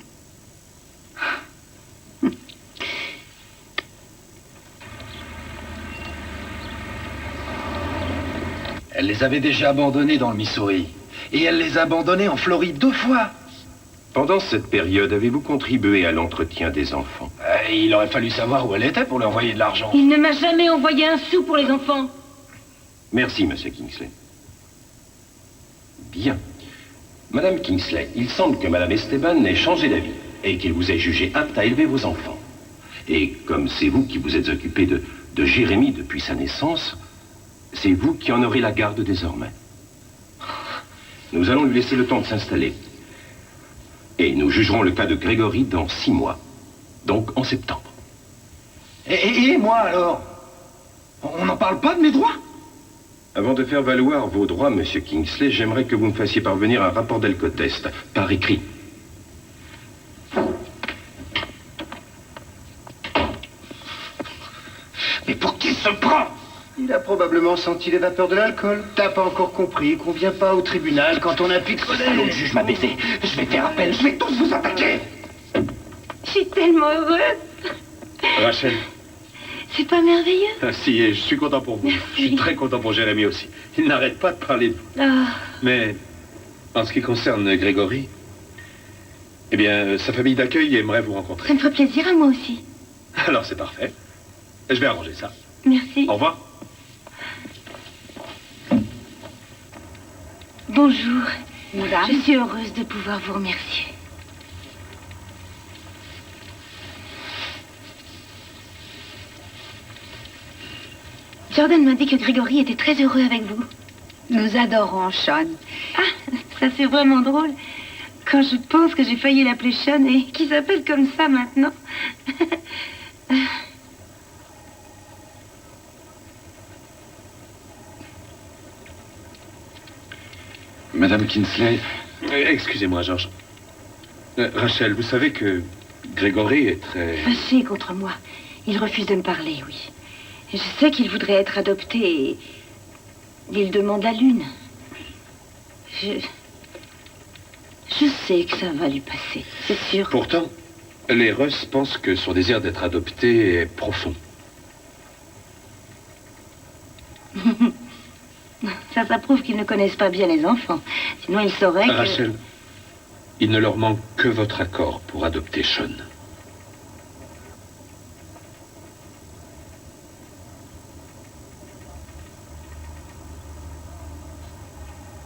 Elle les avait déjà abandonnés dans le Missouri. Et elle les a abandonnés en Floride 2 fois. Pendant cette période, avez-vous contribué à l'entretien des enfants? Il aurait fallu savoir où elle était pour lui envoyer de l'argent. Il ne m'a jamais envoyé un sou pour les enfants. Merci, Monsieur Kingsley. Bien. Madame Kingsley, il semble que Madame Esteban ait changé d'avis et qu'il vous ait jugé apte à élever vos enfants. Et comme c'est vous qui vous êtes occupé de Jérémie depuis sa naissance, c'est vous qui en aurez la garde désormais. Nous allons lui laisser le temps de s'installer. Et nous jugerons le cas de Grégory dans 6 mois. Donc en septembre. Et moi alors? On n'en parle pas de mes droits? Avant de faire valoir vos droits, Monsieur Kingsley, j'aimerais que vous me fassiez parvenir un rapport d'alcotest, par écrit. Mais pour qui se prend? Il a probablement senti les vapeurs de l'alcool. T'as pas encore compris qu'on vient pas au tribunal quand on a picolé. Le juge m'a baisé. Je vais faire appel, je vais tous vous attaquer. Je suis tellement heureuse. Rachel. C'est pas merveilleux? Ah, si, et je suis content pour vous. Merci. Je suis très content pour Jérémie aussi. Il n'arrête pas de parler de vous. Oh. Mais en ce qui concerne Grégory, eh bien, sa famille d'accueil aimerait vous rencontrer. Ça me ferait plaisir à moi aussi. Alors c'est parfait. Je vais arranger ça. Merci. Au revoir. Bonjour. Madame. Je suis heureuse de pouvoir vous remercier. Jordan m'a dit que Grégory était très heureux avec vous. Nous adorons Sean. Ah, ça c'est vraiment drôle. Quand je pense que j'ai failli l'appeler Sean et qu'il s'appelle comme ça maintenant. Madame Kingsley... Excusez-moi, Georges. Rachel, vous savez que Grégory est très... Fâché contre moi. Il refuse de me parler, oui. Je sais qu'il voudrait être adopté et... il demande la lune. Je sais que ça va lui passer, c'est sûr. Pourtant, les Russ pensent que son désir d'être adopté est profond. Ça prouve qu'ils ne connaissent pas bien les enfants. Sinon, ils sauraient que... Rachel, il ne leur manque que votre accord pour adopter Sean.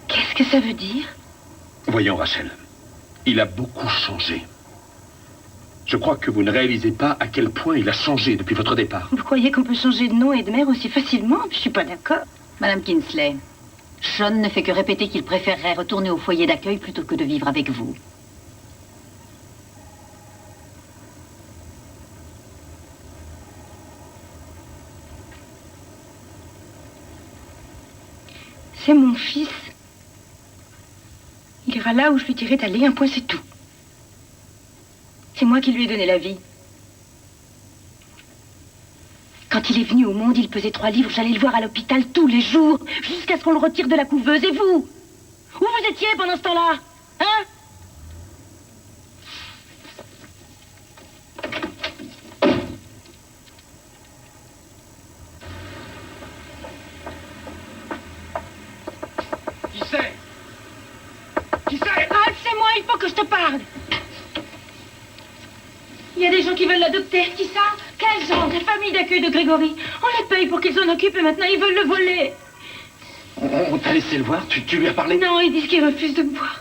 Qu'est-ce que ça veut dire? Voyons, Rachel, il a beaucoup changé. Je crois que vous ne réalisez pas à quel point il a changé depuis votre départ. Vous croyez qu'on peut changer de nom et de mère aussi facilement? Je suis pas d'accord. Madame Kingsley, Sean ne fait que répéter qu'il préférerait retourner au foyer d'accueil plutôt que de vivre avec vous. C'est mon fils. Il ira là où je lui dirai d'aller, un point c'est tout. C'est moi qui lui ai donné la vie. Quand il est venu au monde, il pesait 3 livres. J'allais le voir à l'hôpital tous les jours, jusqu'à ce qu'on le retire de la couveuse. Et vous? Où vous étiez pendant ce temps-là? Hein? Qui c'est? Qui c'est? Ah, c'est moi, il faut que je te parle. Il y a des gens qui veulent l'adopter. Qui ça? Quel genre? La famille d'accueil de Grégory. On les paye pour qu'ils s'en occupent et maintenant ils veulent le voler. On t'a laissé le voir? Tu lui as parlé? Non, ils disent qu'ils refusent de me voir.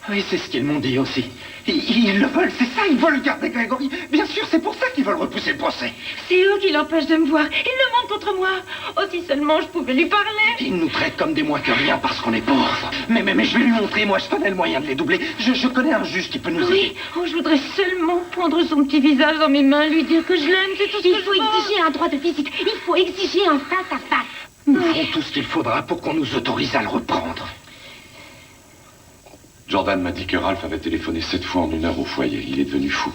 Oui, c'est ce qu'ils m'ont dit aussi. Ils le veulent, c'est ça, ils veulent garder Grégory. Bien sûr, c'est pour ça qu'ils veulent repousser le procès. C'est eux qui l'empêchent de me voir. Ils le montent contre moi. Oh, si seulement je pouvais lui parler. Ils nous traitent comme des moins que rien parce qu'on est pauvres. Mais je vais lui montrer, moi, je connais le moyen de les doubler. Je connais un juge qui peut nous aider. Oui, oh, je voudrais seulement prendre son petit visage dans mes mains, lui dire que je l'aime, c'est tout ce que je veux. Il faut exiger un droit de visite. Il faut exiger un face-à-face. Nous ferons tout ce qu'il faudra pour qu'on nous autorise à le reprendre. Jordan m'a dit que Ralph avait téléphoné 7 fois en 1 heure au foyer. Il est devenu fou.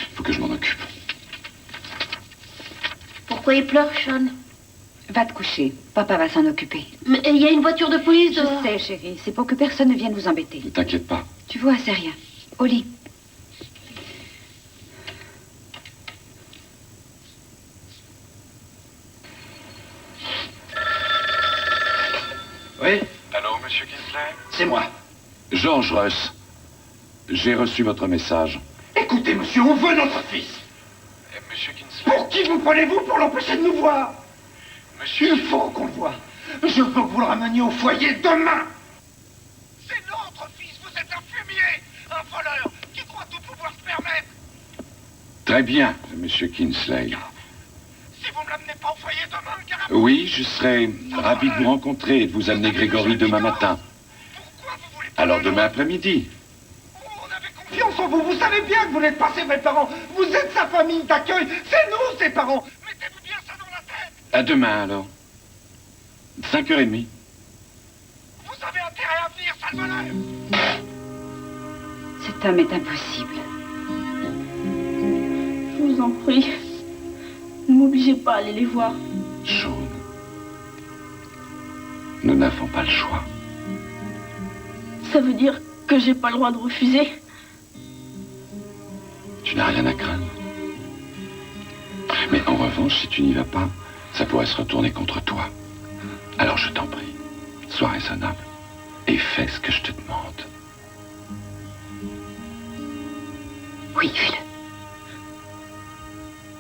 Il faut que je m'en occupe. Pourquoi il pleure, Sean? Va te coucher. Papa va s'en occuper. Mais il y a une voiture de police dehors. Je sais, chérie. C'est pour que personne ne vienne vous embêter. Ne t'inquiète pas. Tu vois, c'est rien. Au lit. Oui? Allô, monsieur Kingsley? C'est moi. George Russ. J'ai reçu votre message. Écoutez, monsieur, on veut notre fils. Monsieur Kingsley? Pour qui vous prenez-vous pour l'empêcher de nous voir? Monsieur, il faut qu'on le voie. Je veux que vous le rameniez au foyer demain. C'est notre fils, vous êtes un fumier, un voleur qui croit tout pouvoir se permettre. Très bien, monsieur Kingsley. Si vous ne l'amenez pas au foyer demain, Garab... Oui, je serai ravi de vous rencontrer et de vous amener Grégory demain matin. Alors demain après-midi. Confiance en vous, vous savez bien que vous n'êtes pas ses vrais parents. Vous êtes sa famille d'accueil, c'est nous ses parents. Mettez-vous bien ça dans la tête. À demain alors. 5h30. Vous avez intérêt à venir, sale voleur. Cet homme est impossible. Je vous en prie. Ne m'obligez pas à aller les voir. Sean, nous n'avons pas le choix. Ça veut dire que j'ai pas le droit de refuser? Tu n'as rien à craindre. Mais en revanche, si tu n'y vas pas, ça pourrait se retourner contre toi. Alors je t'en prie, sois raisonnable et fais ce que je te demande. Oui, fais-le.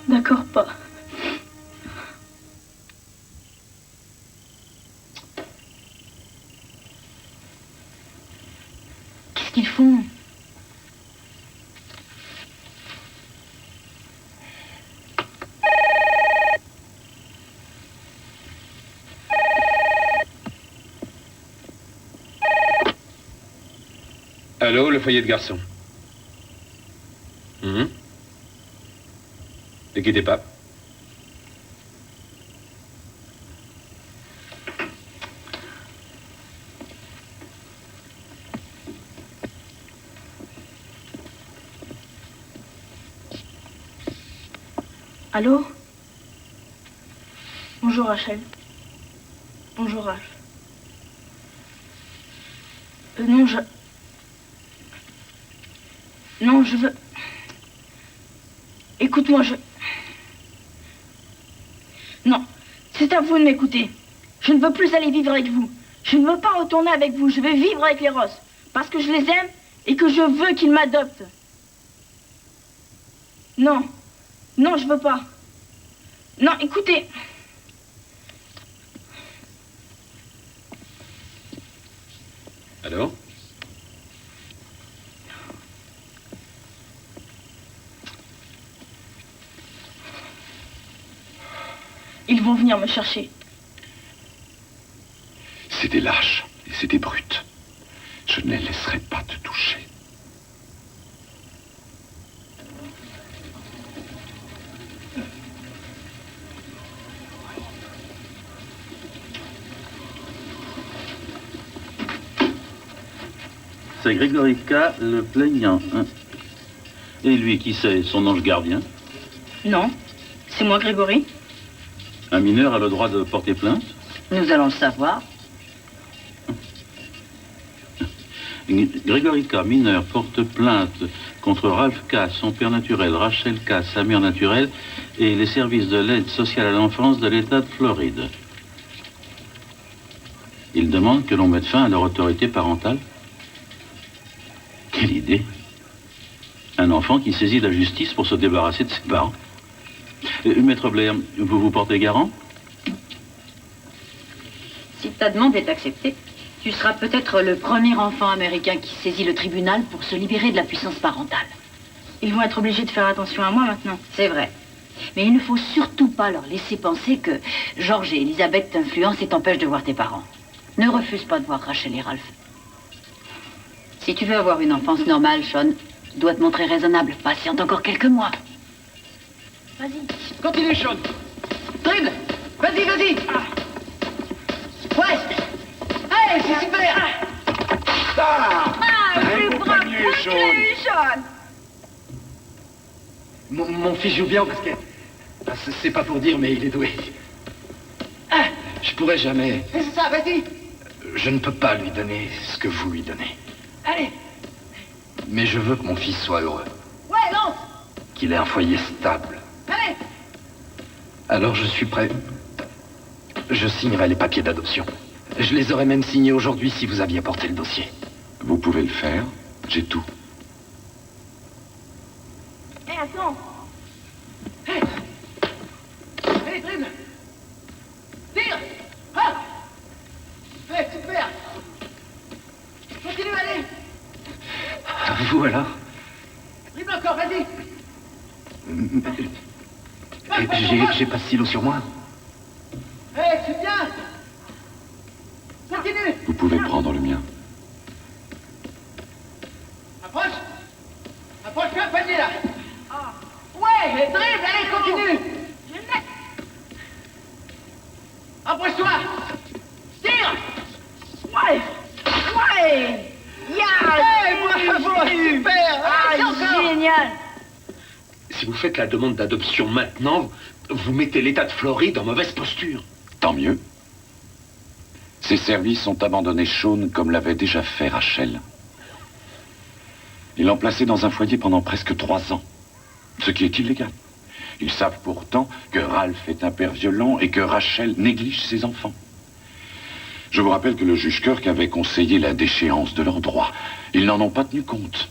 D'accord, pas. Qu'est-ce qu'ils font? Allô, le foyer de garçons. Ne quittez pas. Allô? Bonjour Rachel. Bonjour Ralph. Non, Non, je veux... Écoute-moi, Non, c'est à vous de m'écouter. Je ne veux plus aller vivre avec vous. Je ne veux pas retourner avec vous. Je vais vivre avec les Ross. Parce que je les aime et que je veux qu'ils m'adoptent. Non. Non, je veux pas. Non, écoutez. Allô? Ils vont venir me chercher. C'est des lâches et c'est des brutes. Je ne les laisserai pas te toucher. C'est Grégory K, le plaignant. Hein. Et lui, qui c'est? Son ange gardien? Non, c'est moi Grégory. Un mineur a le droit de porter plainte? Nous allons le savoir. Grégory K, mineur, porte plainte contre Ralph K, son père naturel, Rachel K, sa mère naturelle, et les services de l'aide sociale à l'enfance de l'État de Floride. Il demande que l'on mette fin à leur autorité parentale. Quelle idée! Un enfant qui saisit la justice pour se débarrasser de ses parents. Maître Blair, vous vous portez garant? Si ta demande est acceptée. Tu seras peut-être le premier enfant américain qui saisit le tribunal pour se libérer de la puissance parentale. Ils vont être obligés de faire attention à moi maintenant. C'est vrai. Mais il ne faut surtout pas leur laisser penser que George et Elisabeth t'influencent et t'empêchent de voir tes parents. Ne refuse pas de voir Rachel et Ralph. Si tu veux avoir une enfance normale, Sean, tu dois te montrer raisonnable. Patiente encore quelques mois. Vas-y. Continue, Sean. Dribble. Vas-y, vas-y. Ouais. Allez, c'est super. Sean. Mon fils joue bien au basket. C'est pas pour dire, mais il est doué. Je pourrais jamais... C'est ça, vas-y. Je ne peux pas lui donner ce que vous lui donnez. Allez. Mais je veux que mon fils soit heureux. Ouais, lance. Qu'il ait un foyer stable. Allez. Alors je suis prêt. Je signerai les papiers d'adoption. Je les aurais même signés aujourd'hui si vous aviez porté le dossier. Vous pouvez le faire. J'ai tout. Hé, attends. Hé. Allez, dribble. Tire. Ah. Hé, super. Continue, allez. Vous alors? Dribble encore, vas-y. J'ai pas de stylo sur moi. Hé, c'est bien. Continue. Vous pouvez prendre le mien. Approche. Approche-toi, panier, là. Ouais, dribble, allez, continue. Approche-toi. Tire. Ouais. Ouais. Bravo, super. Génial. Si vous faites la demande d'adoption maintenant, vous mettez l'État de Floride en mauvaise posture. Tant mieux. Ces services ont abandonné Sean comme l'avait déjà fait Rachel. Ils l'ont placé dans un foyer pendant presque 3 ans, ce qui est illégal. Ils savent pourtant que Ralph est un père violent et que Rachel néglige ses enfants. Je vous rappelle que le juge Kirk avait conseillé la déchéance de leurs droits. Ils n'en ont pas tenu compte.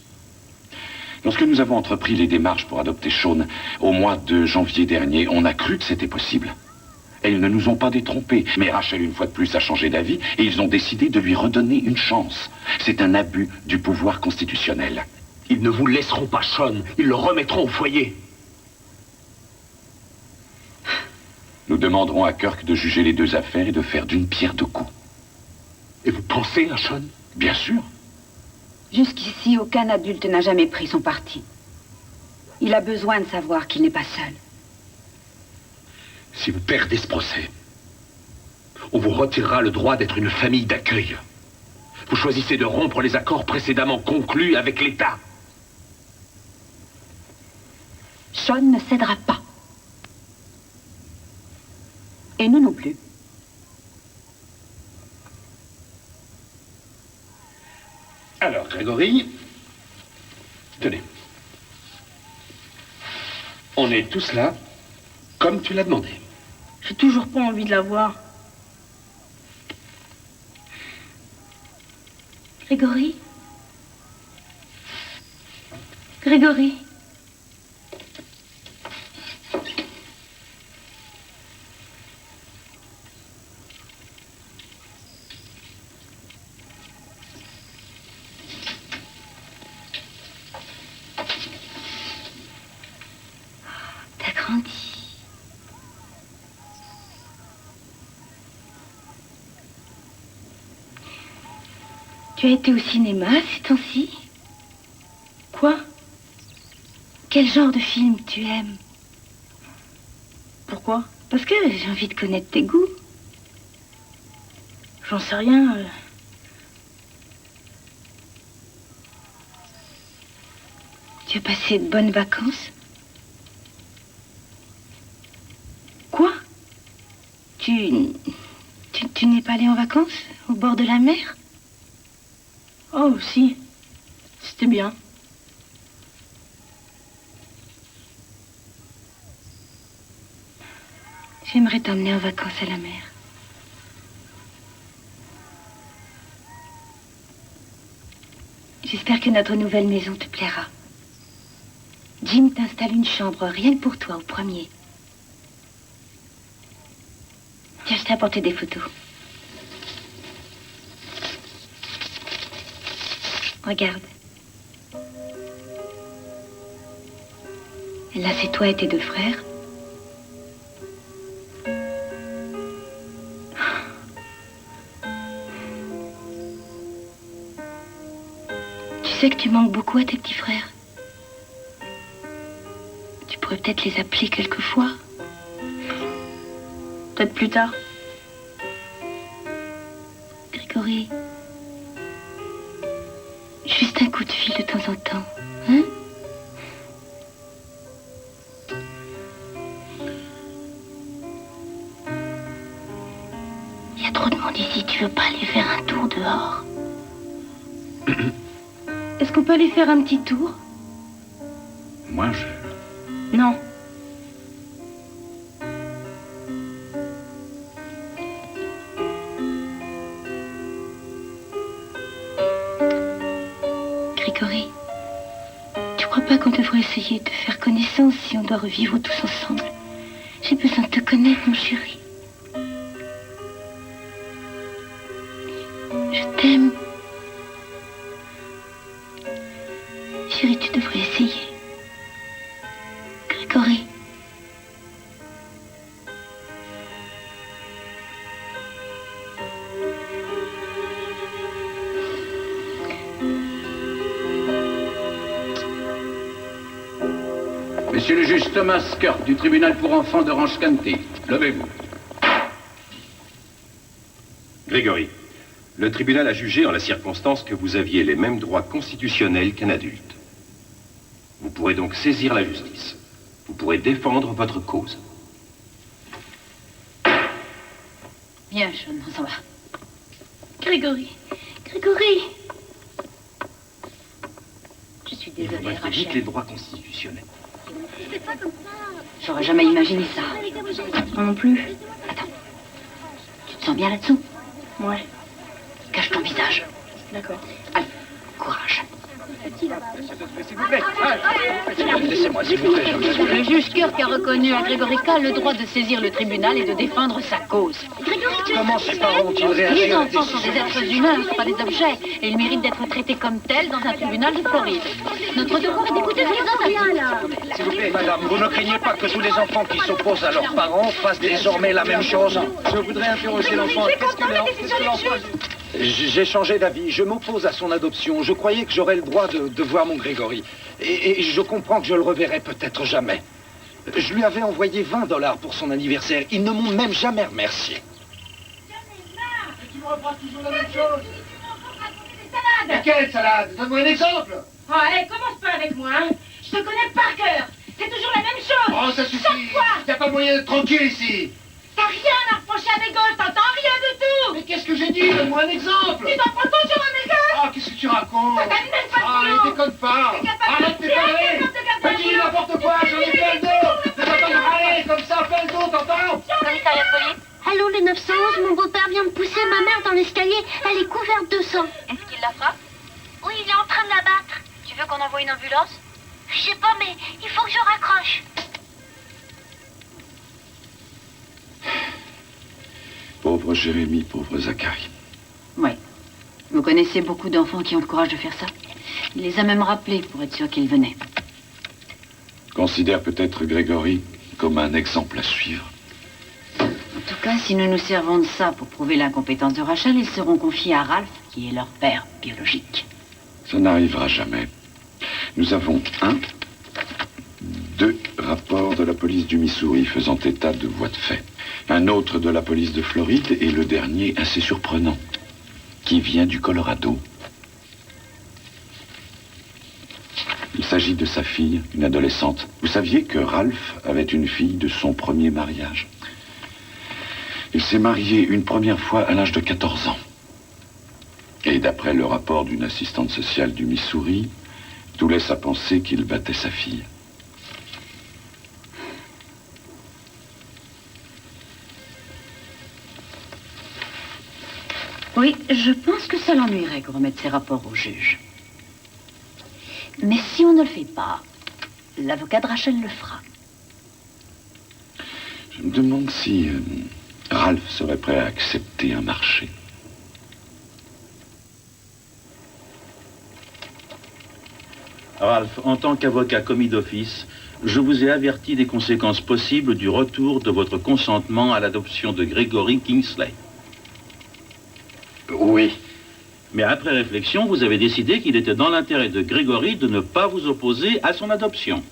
Lorsque nous avons entrepris les démarches pour adopter Sean au mois de janvier dernier, on a cru que c'était possible. Et ils ne nous ont pas détrompés. Mais Rachel, une fois de plus, a changé d'avis et ils ont décidé de lui redonner une chance. C'est un abus du pouvoir constitutionnel. Ils ne vous laisseront pas Sean. Ils le remettront au foyer. Nous demanderons à Kirk de juger les 2 affaires et de faire d'une pierre 2 coups. Et vous pensez à Sean? Bien sûr. Jusqu'ici, aucun adulte n'a jamais pris son parti. Il a besoin de savoir qu'il n'est pas seul. Si vous perdez ce procès, on vous retirera le droit d'être une famille d'accueil. Vous choisissez de rompre les accords précédemment conclus avec l'État. Sean ne cédera pas. Et nous non plus. Alors, Grégory, tenez. On est tous là, comme tu l'as demandé. J'ai toujours pas envie de la voir. Grégory? Grégory? T'as grandi. Tu as été au cinéma ces temps-ci? Quoi? Quel genre de film tu aimes? Pourquoi? Parce que j'ai envie de connaître tes goûts. J'en sais rien. Tu as passé de bonnes vacances? Quoi? Tu n'es pas allé en vacances au bord de la mer? Oh, si. C'était bien. J'aimerais t'emmener en vacances à la mer. J'espère que notre nouvelle maison te plaira. Jim t'installe une chambre rien que pour toi au premier. Tiens, je t'ai apporté des photos. Regarde. Et là, c'est toi et tes 2 frères. Tu sais que tu manques beaucoup à tes petits frères. Tu pourrais peut-être les appeler quelquefois. Peut-être plus tard. Grégory. Juste un coup de fil de temps en temps, hein? Il y a trop de monde ici, tu veux pas aller faire un tour dehors? Est-ce qu'on peut aller faire un petit tour? Moi, Non. Grégory, tu crois pas qu'on devrait essayer de faire connaissance si on doit revivre tous ensemble? J'ai besoin de te connaître, mon chéri. Je t'aime. Chérie, tu devrais essayer. Grégory. Monsieur le juge Thomas Kirk du tribunal pour enfants d'Orange County, levez-vous. Grégory, le tribunal a jugé en la circonstance que vous aviez les mêmes droits constitutionnels qu'un adulte. Vous pourrez donc saisir la justice. Vous pourrez défendre votre cause. Viens, Sean, on s'en va. Grégory. Grégory. Je suis désolée, Rachel. Dites les droits constitutionnels. C'est pas comme ça. J'aurais jamais imaginé ça. Moi non plus. Attends. Tu te sens bien là-dessous? Ouais. Cache ton visage. D'accord. Allez, courage. S'il vous plaît. Laissez-moi, s'il vous plaît. Le juge Kirk a reconnu à Grégory K. le droit de saisir le tribunal et de défendre sa cause. Comment ces parents ont-ils réagi? Les enfants sont des êtres humains, pas des objets, et ils méritent d'être traités comme tels dans un tribunal de Floride. Notre devoir est d'écouter ce qu'ils ont à dire. S'il vous plaît, madame, vous ne craignez pas que tous les enfants qui s'opposent à leurs parents fassent désormais la même chose? Je voudrais interroger l'enfant. Qu'est-ce que l'enfant... J'ai changé d'avis. Je m'oppose à son adoption. Je croyais que j'aurais le droit de voir mon Grégory. Et je comprends que je le reverrai peut-être jamais. Je lui avais envoyé $20 pour son anniversaire. Ils ne m'ont même jamais remercié. Tu me reprends toujours la même chose. Mais quelle salade? Donne-moi un exemple. Oh, allez, commence pas avec moi, hein. Je te connais par cœur. C'est toujours la même chose. Oh, ça suffit. Chaque fois. Il n'y a pas moyen d'être tranquille ici. T'as rien à reprocher à mes gosses, t'entends rien du tout. Mais qu'est-ce que j'ai dit? Donne-moi un exemple. Tu t'en prends toujours à mes gosses. Ah, qu'est-ce que tu racontes? Ça t'amène pas de Ah, boulot. ne déconne pas. Arrête tes conneries. Tu dis n'importe quoi, j'en ai plein le dos. Ne va pas me râler comme ça, plein le dos, t'entends? Commissariat de police. Allô, le 911, mon beau-père vient de pousser ma mère dans l'escalier. Elle est couverte de sang. Est-ce qu'il la frappe? Oui, il est en train de la battre. Tu veux qu'on envoie une ambulance? Je sais pas, mais il faut que je raccroche. Pauvre Jérémy, pauvre Zachary. Oui. Vous connaissez beaucoup d'enfants qui ont le courage de faire ça? Il les a même rappelés pour être sûr qu'ils venaient. Considère peut-être Grégory comme un exemple à suivre. En tout cas, si nous nous servons de ça pour prouver l'incompétence de Rachel, ils seront confiés à Ralph, qui est leur père biologique. Ça n'arrivera jamais. Nous avons 2 rapports de la police du Missouri faisant état de voies de fait. Un autre de la police de Floride et le dernier assez surprenant, qui vient du Colorado. Il s'agit de sa fille, une adolescente. Vous saviez que Ralph avait une fille de son premier mariage? Il s'est marié une première fois à l'âge de 14 ans. Et d'après le rapport d'une assistante sociale du Missouri, tout laisse à penser qu'il battait sa fille. Oui, je pense que ça l'ennuierait qu'on remette ses rapports au juge. Mais si on ne le fait pas, l'avocat de Rachel le fera. Je me demande si Ralph serait prêt à accepter un marché. Ralph, en tant qu'avocat commis d'office, je vous ai averti des conséquences possibles du retour de votre consentement à l'adoption de Gregory Kingsley. Oui. Mais après réflexion, vous avez décidé qu'il était dans l'intérêt de Gregory de ne pas vous opposer à son adoption.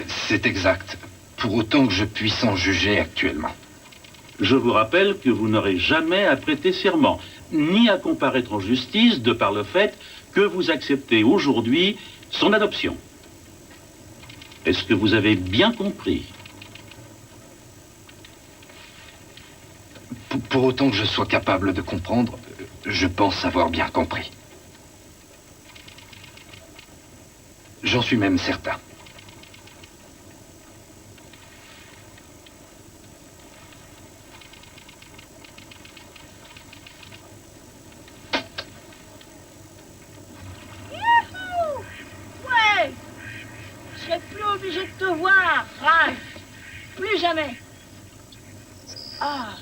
C'est exact. Pour autant que je puisse en juger actuellement. Je vous rappelle que vous n'aurez jamais à prêter serment, ni à comparaître en justice de par le fait que vous acceptez aujourd'hui son adoption. Est-ce que vous avez bien compris? Pour autant que je sois capable de comprendre, je pense avoir bien compris. J'en suis même certain. Je serai plus obligé de te voir, Ralph. Plus jamais. Ah.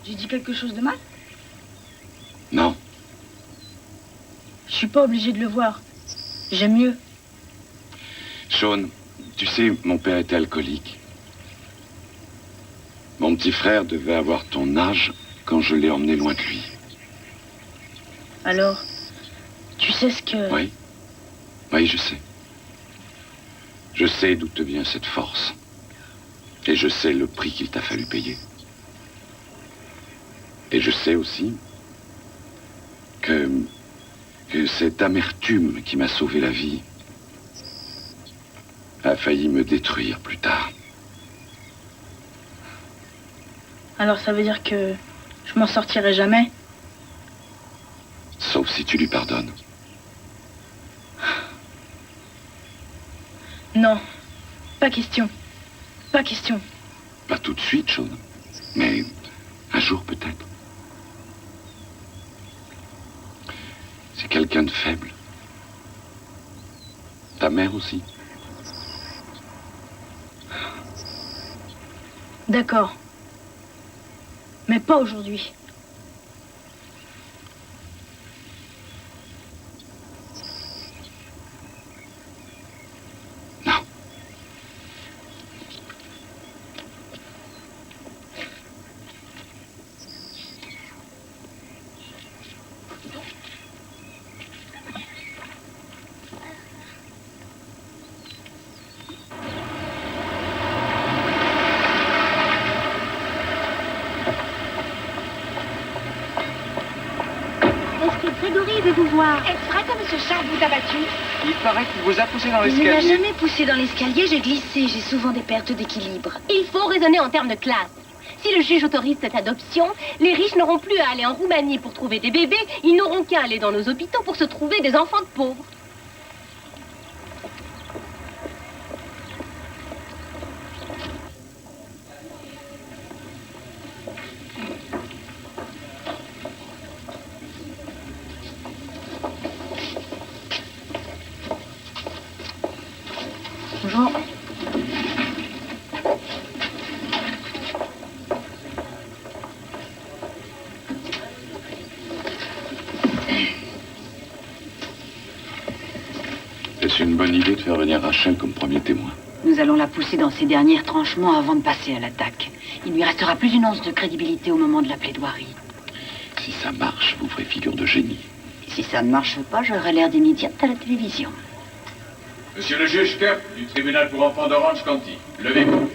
J'ai dit quelque chose de mal? Non. Je suis pas obligé de le voir. J'aime mieux. Sean, tu sais, mon père était alcoolique. Mon petit frère devait avoir ton âge quand je l'ai emmené loin de lui. Alors, tu sais ce que... Oui. Oui, je sais. Je sais d'où te vient cette force. Et je sais le prix qu'il t'a fallu payer. Et je sais aussi que cette amertume qui m'a sauvé la vie a failli me détruire plus tard. Alors ça veut dire que je m'en sortirai jamais? Sauf si tu lui pardonnes. Non, pas question. Pas question. Pas tout de suite, Sean. Mais un jour peut-être. C'est quelqu'un de faible. Ta mère aussi. D'accord. Mais pas aujourd'hui. Gregory veut vous voir. Est-ce vrai que M. Sharp vous a battu? Il paraît qu'il vous a poussé dans Il ne m'a l'escalier. jamais poussé dans l'escalier, j'ai glissé. J'ai souvent des pertes d'équilibre. Il faut raisonner en termes de classe. Si le juge autorise cette adoption, les riches n'auront plus à aller en Roumanie pour trouver des bébés. Ils n'auront qu'à aller dans nos hôpitaux pour se trouver des enfants de pauvres. Bonjour. Est-ce une bonne idée de faire venir Rachel comme premier témoin? Nous allons la pousser dans ses derniers retranchements avant de passer à l'attaque. Il lui restera plus une once de crédibilité au moment de la plaidoirie. Si ça marche, vous ferez figure de génie. Et si ça ne marche pas, j'aurai l'air d'immédiate à la télévision. Monsieur le juge Kirk, du tribunal pour enfants d'Orange County. Levez-vous.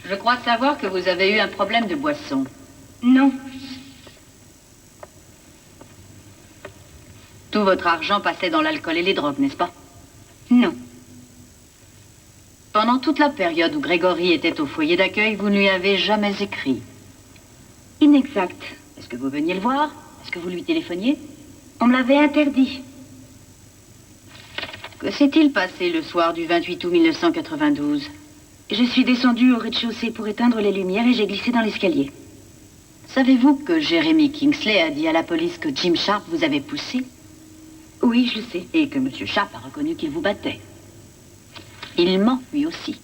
Je crois savoir que vous avez eu un problème de boisson. Non. Tout votre argent passait dans l'alcool et les drogues, n'est-ce pas? Non. Pendant toute la période où Gregory était au foyer d'accueil, vous ne lui avez jamais écrit. Inexact. Est-ce que vous veniez le voir? Est-ce que vous lui téléphoniez? On me l'avait interdit. Que s'est-il passé le soir du 28 août 1992? Je suis descendue au rez-de-chaussée pour éteindre les lumières et j'ai glissé dans l'escalier. Savez-vous que Jeremy Kingsley a dit à la police que Jim Sharp vous avait poussé? Oui, je le sais. Et que M. Sharp a reconnu qu'il vous battait. Il ment, lui aussi.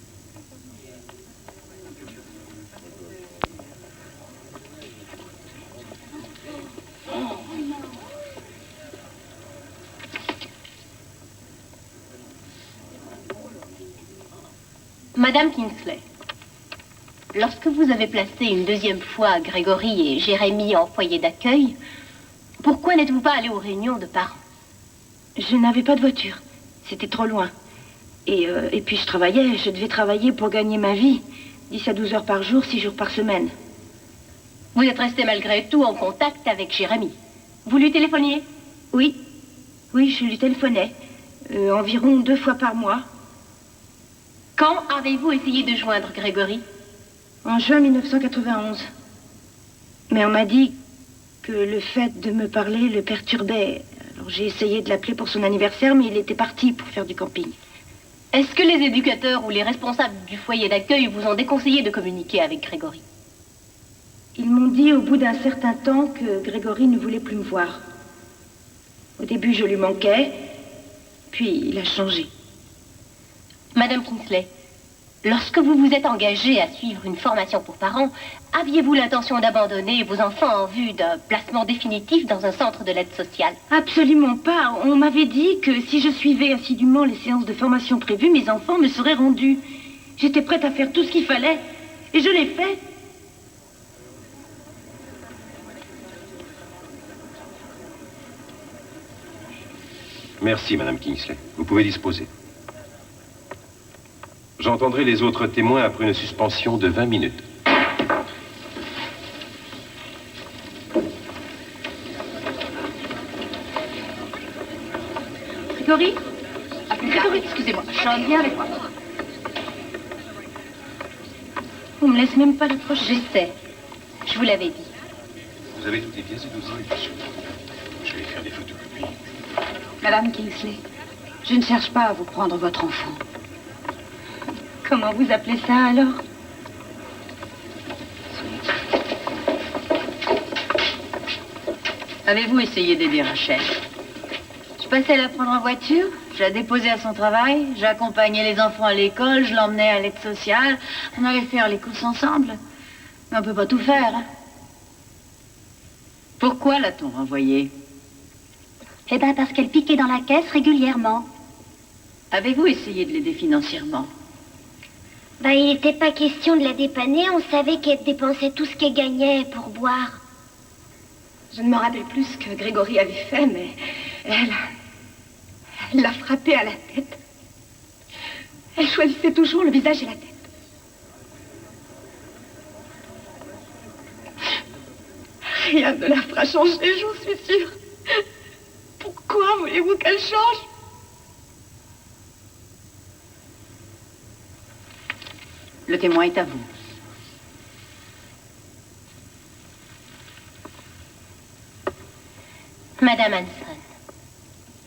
Madame Kingsley, lorsque vous avez placé une deuxième fois Grégory et Jérémy en foyer d'accueil, pourquoi n'êtes-vous pas allé aux réunions de parents? Je n'avais pas de voiture. C'était trop loin. Et puis je travaillais. Je devais travailler pour gagner ma vie. 10 à 12 heures par jour, 6 jours par semaine. Vous êtes resté malgré tout en contact avec Jérémy. Vous lui téléphoniez? Oui. Oui, je lui téléphonais. Environ 2 fois par mois. Quand avez-vous essayé de joindre Grégory? En juin 1991. Mais on m'a dit que le fait de me parler le perturbait. Alors j'ai essayé de l'appeler pour son anniversaire, mais il était parti pour faire du camping. Est-ce que les éducateurs ou les responsables du foyer d'accueil vous ont déconseillé de communiquer avec Grégory? Ils m'ont dit au bout d'un certain temps que Grégory ne voulait plus me voir. Au début, je lui manquais, puis il a changé. Madame Kingsley, lorsque vous vous êtes engagée à suivre une formation pour parents, aviez-vous l'intention d'abandonner vos enfants en vue d'un placement définitif dans un centre de l'aide sociale? Absolument pas. On m'avait dit que si je suivais assidûment les séances de formation prévues, mes enfants me seraient rendus. J'étais prête à faire tout ce qu'il fallait, et je l'ai fait. Merci, Madame Kingsley. Vous pouvez disposer. J'entendrai les autres témoins après une suspension de 20 minutes. Grégory? Grégory, excusez-moi, je viens avec moi. On me laisse même pas l'approcher. Je sais. Je vous l'avais dit. Vous avez toutes les pièces et dossiers? Je vais faire des photocopies. Madame Kingsley, je ne cherche pas à vous prendre votre enfant. Comment vous appelez ça, alors? Avez-vous essayé d'aider Rachel? Je passais la prendre en voiture, je la déposais à son travail, j'accompagnais les enfants à l'école, je l'emmenais à l'aide sociale, on allait faire les courses ensemble. Mais on ne peut pas tout faire. Hein. Pourquoi l'a-t-on renvoyée? Eh bien, parce qu'elle piquait dans la caisse régulièrement. Avez-vous essayé de l'aider financièrement? Ben, il n'était pas question de la dépanner. On savait qu'elle dépensait tout ce qu'elle gagnait pour boire. Je ne me rappelle plus ce que Grégory avait fait, mais elle l'a frappée à la tête. Elle choisissait toujours le visage et la tête. Rien ne la fera changer, j'en suis sûre. Pourquoi voulez-vous qu'elle change? Le témoin est à vous. Madame Hanson,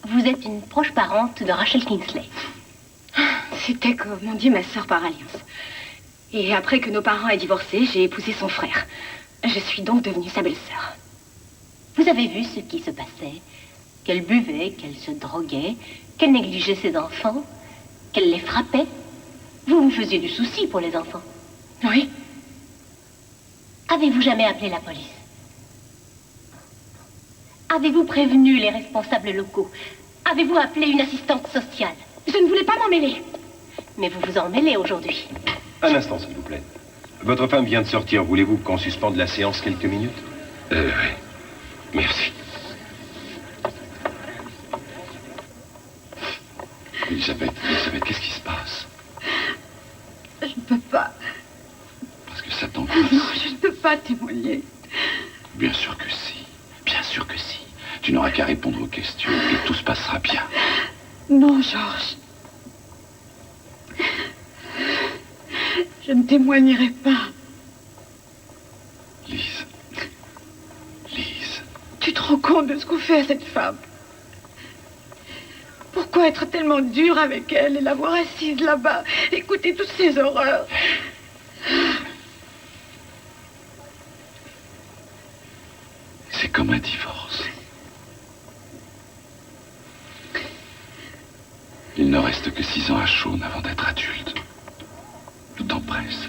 vous êtes une proche parente de Rachel Kingsley. C'était comme on dit ma sœur par alliance. Et après que nos parents aient divorcé, j'ai épousé son frère. Je suis donc devenue sa belle-sœur. Vous avez vu ce qui se passait? Qu'elle buvait, qu'elle se droguait, qu'elle négligeait ses enfants, qu'elle les frappait. Vous vous faisiez du souci pour les enfants. Oui. Avez-vous jamais appelé la police? Avez-vous prévenu les responsables locaux? Avez-vous appelé une assistante sociale? Je ne voulais pas m'en mêler. Mais vous vous en mêlez aujourd'hui. Un instant, s'il vous plaît. Votre femme vient de sortir. Voulez-vous qu'on suspende la séance quelques minutes? Oui. Merci. Elisabeth, qu'est-ce qui se passe? Je ne peux pas. Parce que ça t'angoisse. Non, je ne peux pas témoigner. Bien sûr que si. Bien sûr que si. Tu n'auras qu'à répondre aux questions et tout se passera bien. Non, Georges. Je ne témoignerai pas. Lise. Tu te rends compte de ce qu'on fait à cette femme? Pourquoi être tellement dur avec elle et la voir assise là-bas, écouter toutes ces horreurs? C'est comme un divorce. Il ne reste que 6 ans à Shaun avant d'être adulte. Le temps presse.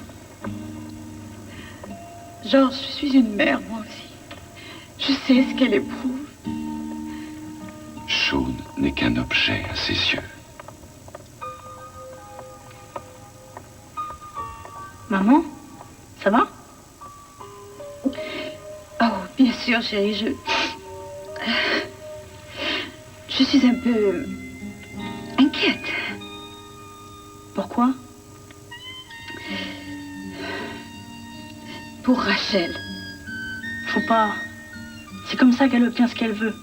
Georges, je suis une mère, moi aussi. Je sais ce qu'elle éprouve. Shaun n'est qu'un objet à ses yeux. Maman, ça va? Oh, bien sûr, chérie, je suis un peu inquiète. Pourquoi? Pour Rachel. Faut pas. C'est comme ça qu'elle obtient ce qu'elle veut.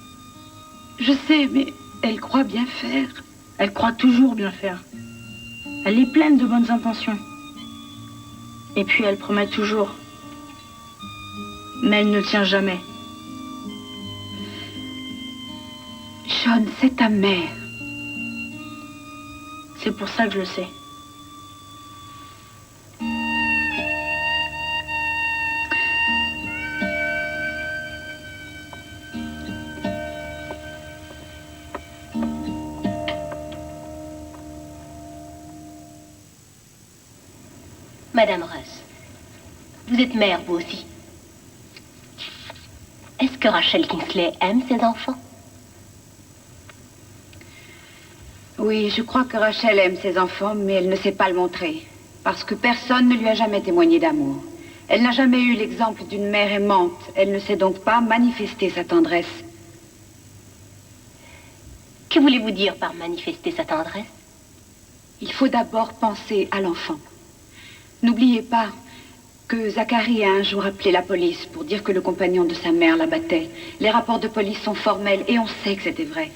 Je sais, mais elle croit bien faire. Elle croit toujours bien faire. Elle est pleine de bonnes intentions. Et puis elle promet toujours. Mais elle ne tient jamais. Sean, c'est ta mère. C'est pour ça que je le sais. Madame Russ, vous êtes mère, vous aussi. Est-ce que Rachel Kingsley aime ses enfants? Oui, je crois que Rachel aime ses enfants, mais elle ne sait pas le montrer. Parce que personne ne lui a jamais témoigné d'amour. Elle n'a jamais eu l'exemple d'une mère aimante. Elle ne sait donc pas manifester sa tendresse. Que voulez-vous dire par manifester sa tendresse? Il faut d'abord penser à l'enfant. N'oubliez pas que Zachary a un jour appelé la police pour dire que le compagnon de sa mère la battait. Les rapports de police sont formels et on sait que c'était vrai.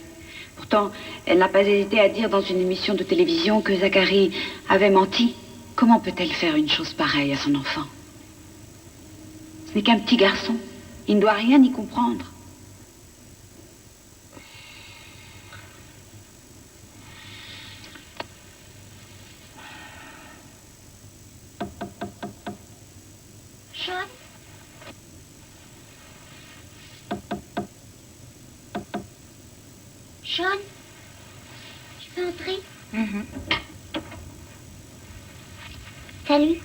Pourtant, elle n'a pas hésité à dire dans une émission de télévision que Zachary avait menti. Comment peut-elle faire une chose pareille à son enfant? Ce n'est qu'un petit garçon. Il ne doit rien y comprendre. Sean? Sean? Tu peux entrer? Salut.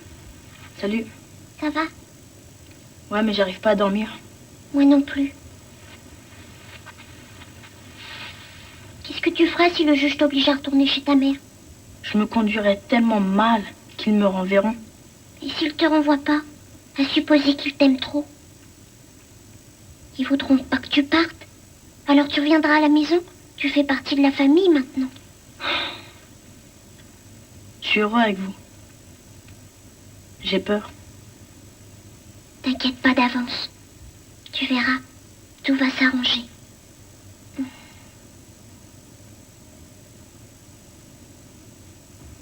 Salut. Ça va? Ouais, mais j'arrive pas à dormir. Moi non plus. Qu'est-ce que tu feras si le juge t'oblige à retourner chez ta mère? Je me conduirais tellement mal qu'ils me renverront. Et s'ils te renvoient pas? À supposer qu'ils t'aiment trop. Ils voudront pas que tu partes. Alors tu reviendras à la maison. Tu fais partie de la famille maintenant. Je suis heureux avec vous. J'ai peur. T'inquiète pas d'avance. Tu verras, tout va s'arranger.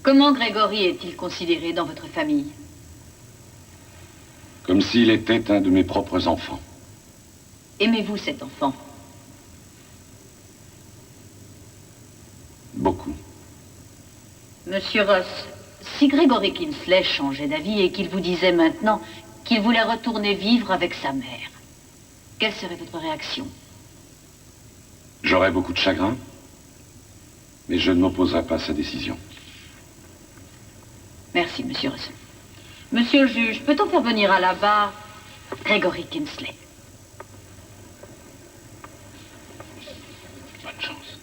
Comment Grégory est-il considéré dans votre famille? Comme s'il était un de mes propres enfants. Aimez-vous cet enfant? Beaucoup. Monsieur Ross, si Grégory Kingsley changeait d'avis et qu'il vous disait maintenant qu'il voulait retourner vivre avec sa mère, quelle serait votre réaction? J'aurais beaucoup de chagrin, mais je ne m'opposerai pas à sa décision. Merci, monsieur Ross. Monsieur le juge, peut-on faire venir à la barre Grégory Kingsley? Bonne chance.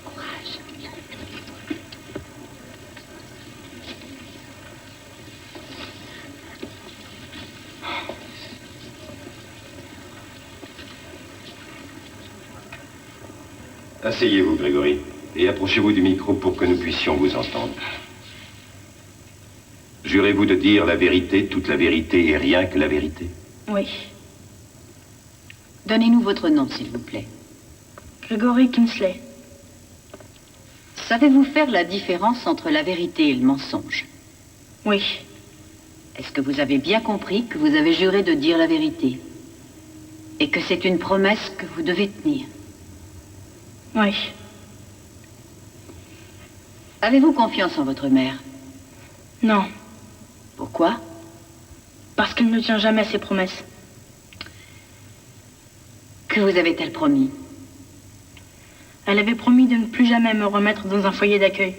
Courage. Asseyez-vous, Grégory, et approchez-vous du micro pour que nous puissions vous entendre. Jurez-vous de dire la vérité, toute la vérité et rien que la vérité? Oui. Donnez-nous votre nom, s'il vous plaît. Grégory Kingsley. Savez-vous faire la différence entre la vérité et le mensonge? Oui. Est-ce que vous avez bien compris que vous avez juré de dire la vérité? Et que c'est une promesse que vous devez tenir? Oui. Avez-vous confiance en votre mère? Non. Pourquoi? Parce qu'elle ne tient jamais ses promesses. Que vous avait-elle promis? Elle avait promis de ne plus jamais me remettre dans un foyer d'accueil.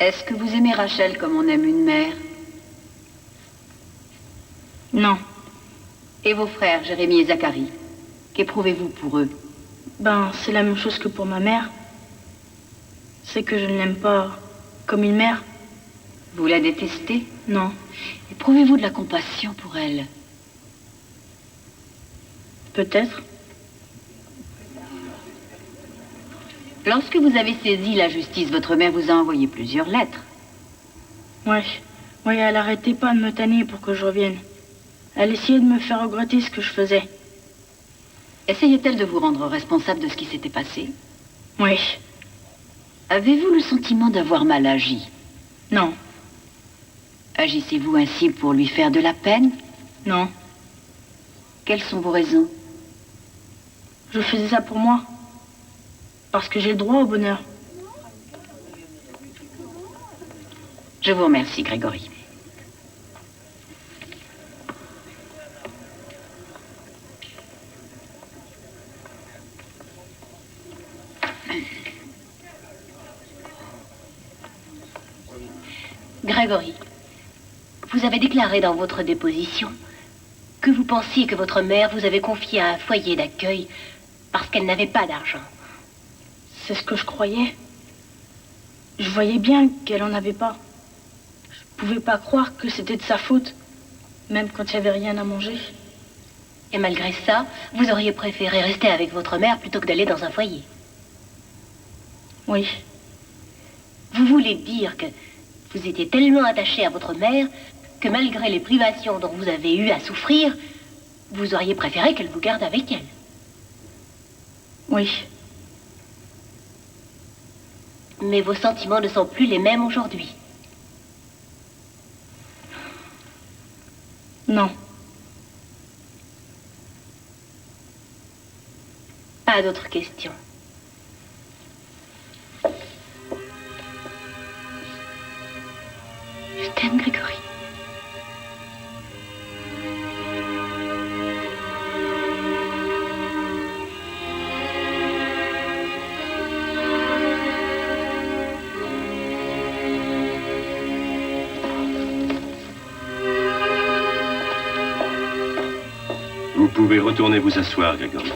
Est-ce que vous aimez Rachel comme on aime une mère? Non. Et vos frères, Jérémie et Zachary, qu'éprouvez-vous pour eux? Ben, c'est la même chose que pour ma mère. C'est que je ne l'aime pas comme une mère. Vous la détestez? Non. Éprouvez-vous de la compassion pour elle? Peut-être. Lorsque vous avez saisi la justice, votre mère vous a envoyé plusieurs lettres. Ouais, elle arrêtait pas de me tanner pour que je revienne. Elle essayait de me faire regretter ce que je faisais. Essayait-elle de vous rendre responsable de ce qui s'était passé? Oui. Avez-vous le sentiment d'avoir mal agi? Non. Agissez-vous ainsi pour lui faire de la peine? Non. Quelles sont vos raisons? Je faisais ça pour moi. Parce que j'ai le droit au bonheur. Je vous remercie, Grégory. Grégory, vous avez déclaré dans votre déposition que vous pensiez que votre mère vous avait confié à un foyer d'accueil parce qu'elle n'avait pas d'argent. C'est ce que je croyais. Je voyais bien qu'elle en avait pas. Je pouvais pas croire que c'était de sa faute, même quand il n'y avait rien à manger. Et malgré ça, vous auriez préféré rester avec votre mère plutôt que d'aller dans un foyer. Oui. Vous voulez dire que vous étiez tellement attaché à votre mère que malgré les privations dont vous avez eu à souffrir, vous auriez préféré qu'elle vous garde avec elle. Oui. Mais vos sentiments ne sont plus les mêmes aujourd'hui. Non. Pas d'autres questions. Je t'aime, Grégory. Vous pouvez retourner vous asseoir, Grégory.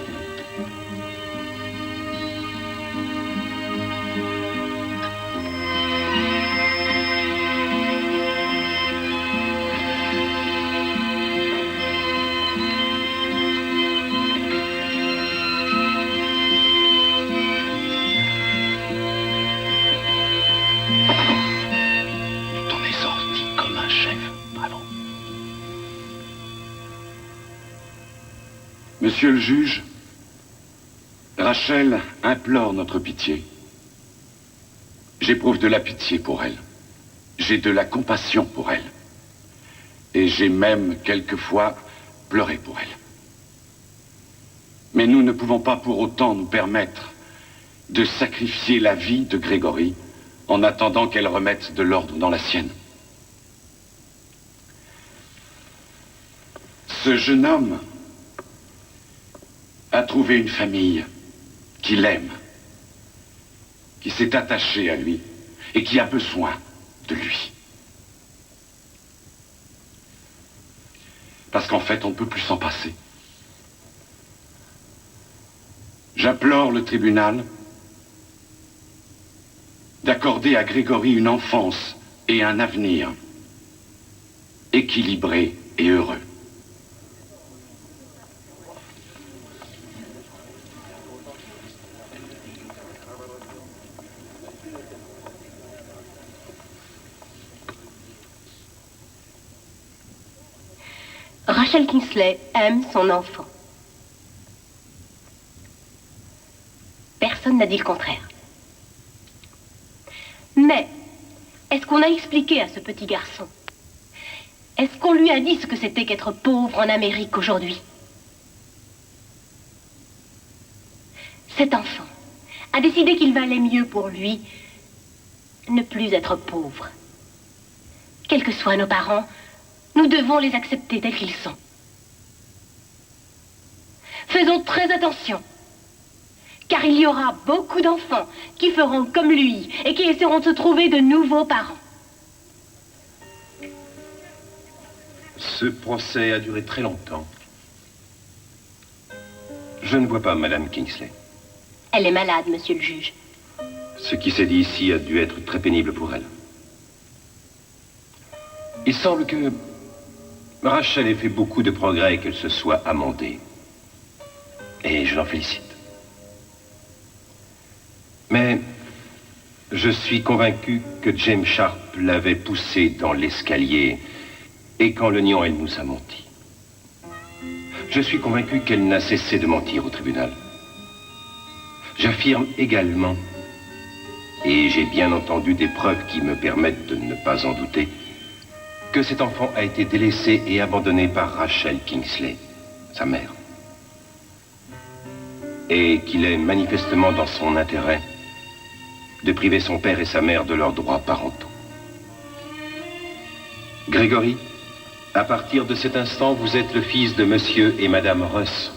T'en es sorti comme un chef. Bravo. Monsieur le juge, Rachel implore notre pitié. J'éprouve de la pitié pour elle. J'ai de la compassion pour elle. Et j'ai même, quelquefois, pleuré pour elle. Mais nous ne pouvons pas pour autant nous permettre de sacrifier la vie de Grégory en attendant qu'elle remette de l'ordre dans la sienne. Ce jeune homme a trouvé une famille qui l'aime, qui s'est attachée à lui et qui a besoin de lui. Parce qu'en fait, on ne peut plus s'en passer. J'implore le tribunal d'accorder à Grégory une enfance et un avenir équilibré et heureux. Rachel Kingsley aime son enfant. Personne n'a dit le contraire. Mais, est-ce qu'on a expliqué à ce petit garçon? Est-ce qu'on lui a dit ce que c'était qu'être pauvre en Amérique aujourd'hui? Cet enfant a décidé qu'il valait mieux pour lui ne plus être pauvre. Quels que soient nos parents, nous devons les accepter tels qu'ils sont. Faisons très attention, car il y aura beaucoup d'enfants qui feront comme lui et qui essaieront de se trouver de nouveaux parents. Ce procès a duré très longtemps. Je ne vois pas Madame Kingsley. Elle est malade, monsieur le juge. Ce qui s'est dit ici a dû être très pénible pour elle. Il semble que Rachel ait fait beaucoup de progrès et qu'elle se soit amendée. Et je l'en félicite. Mais je suis convaincu que James Sharp l'avait poussée dans l'escalier et qu'en le niant, elle nous a menti. Je suis convaincu qu'elle n'a cessé de mentir au tribunal. J'affirme également, et j'ai bien entendu des preuves qui me permettent de ne pas en douter, que cet enfant a été délaissé et abandonné par Rachel Kingsley, sa mère. Et qu'il est manifestement dans son intérêt de priver son père et sa mère de leurs droits parentaux. Grégory, à partir de cet instant, vous êtes le fils de Monsieur et Madame Russ.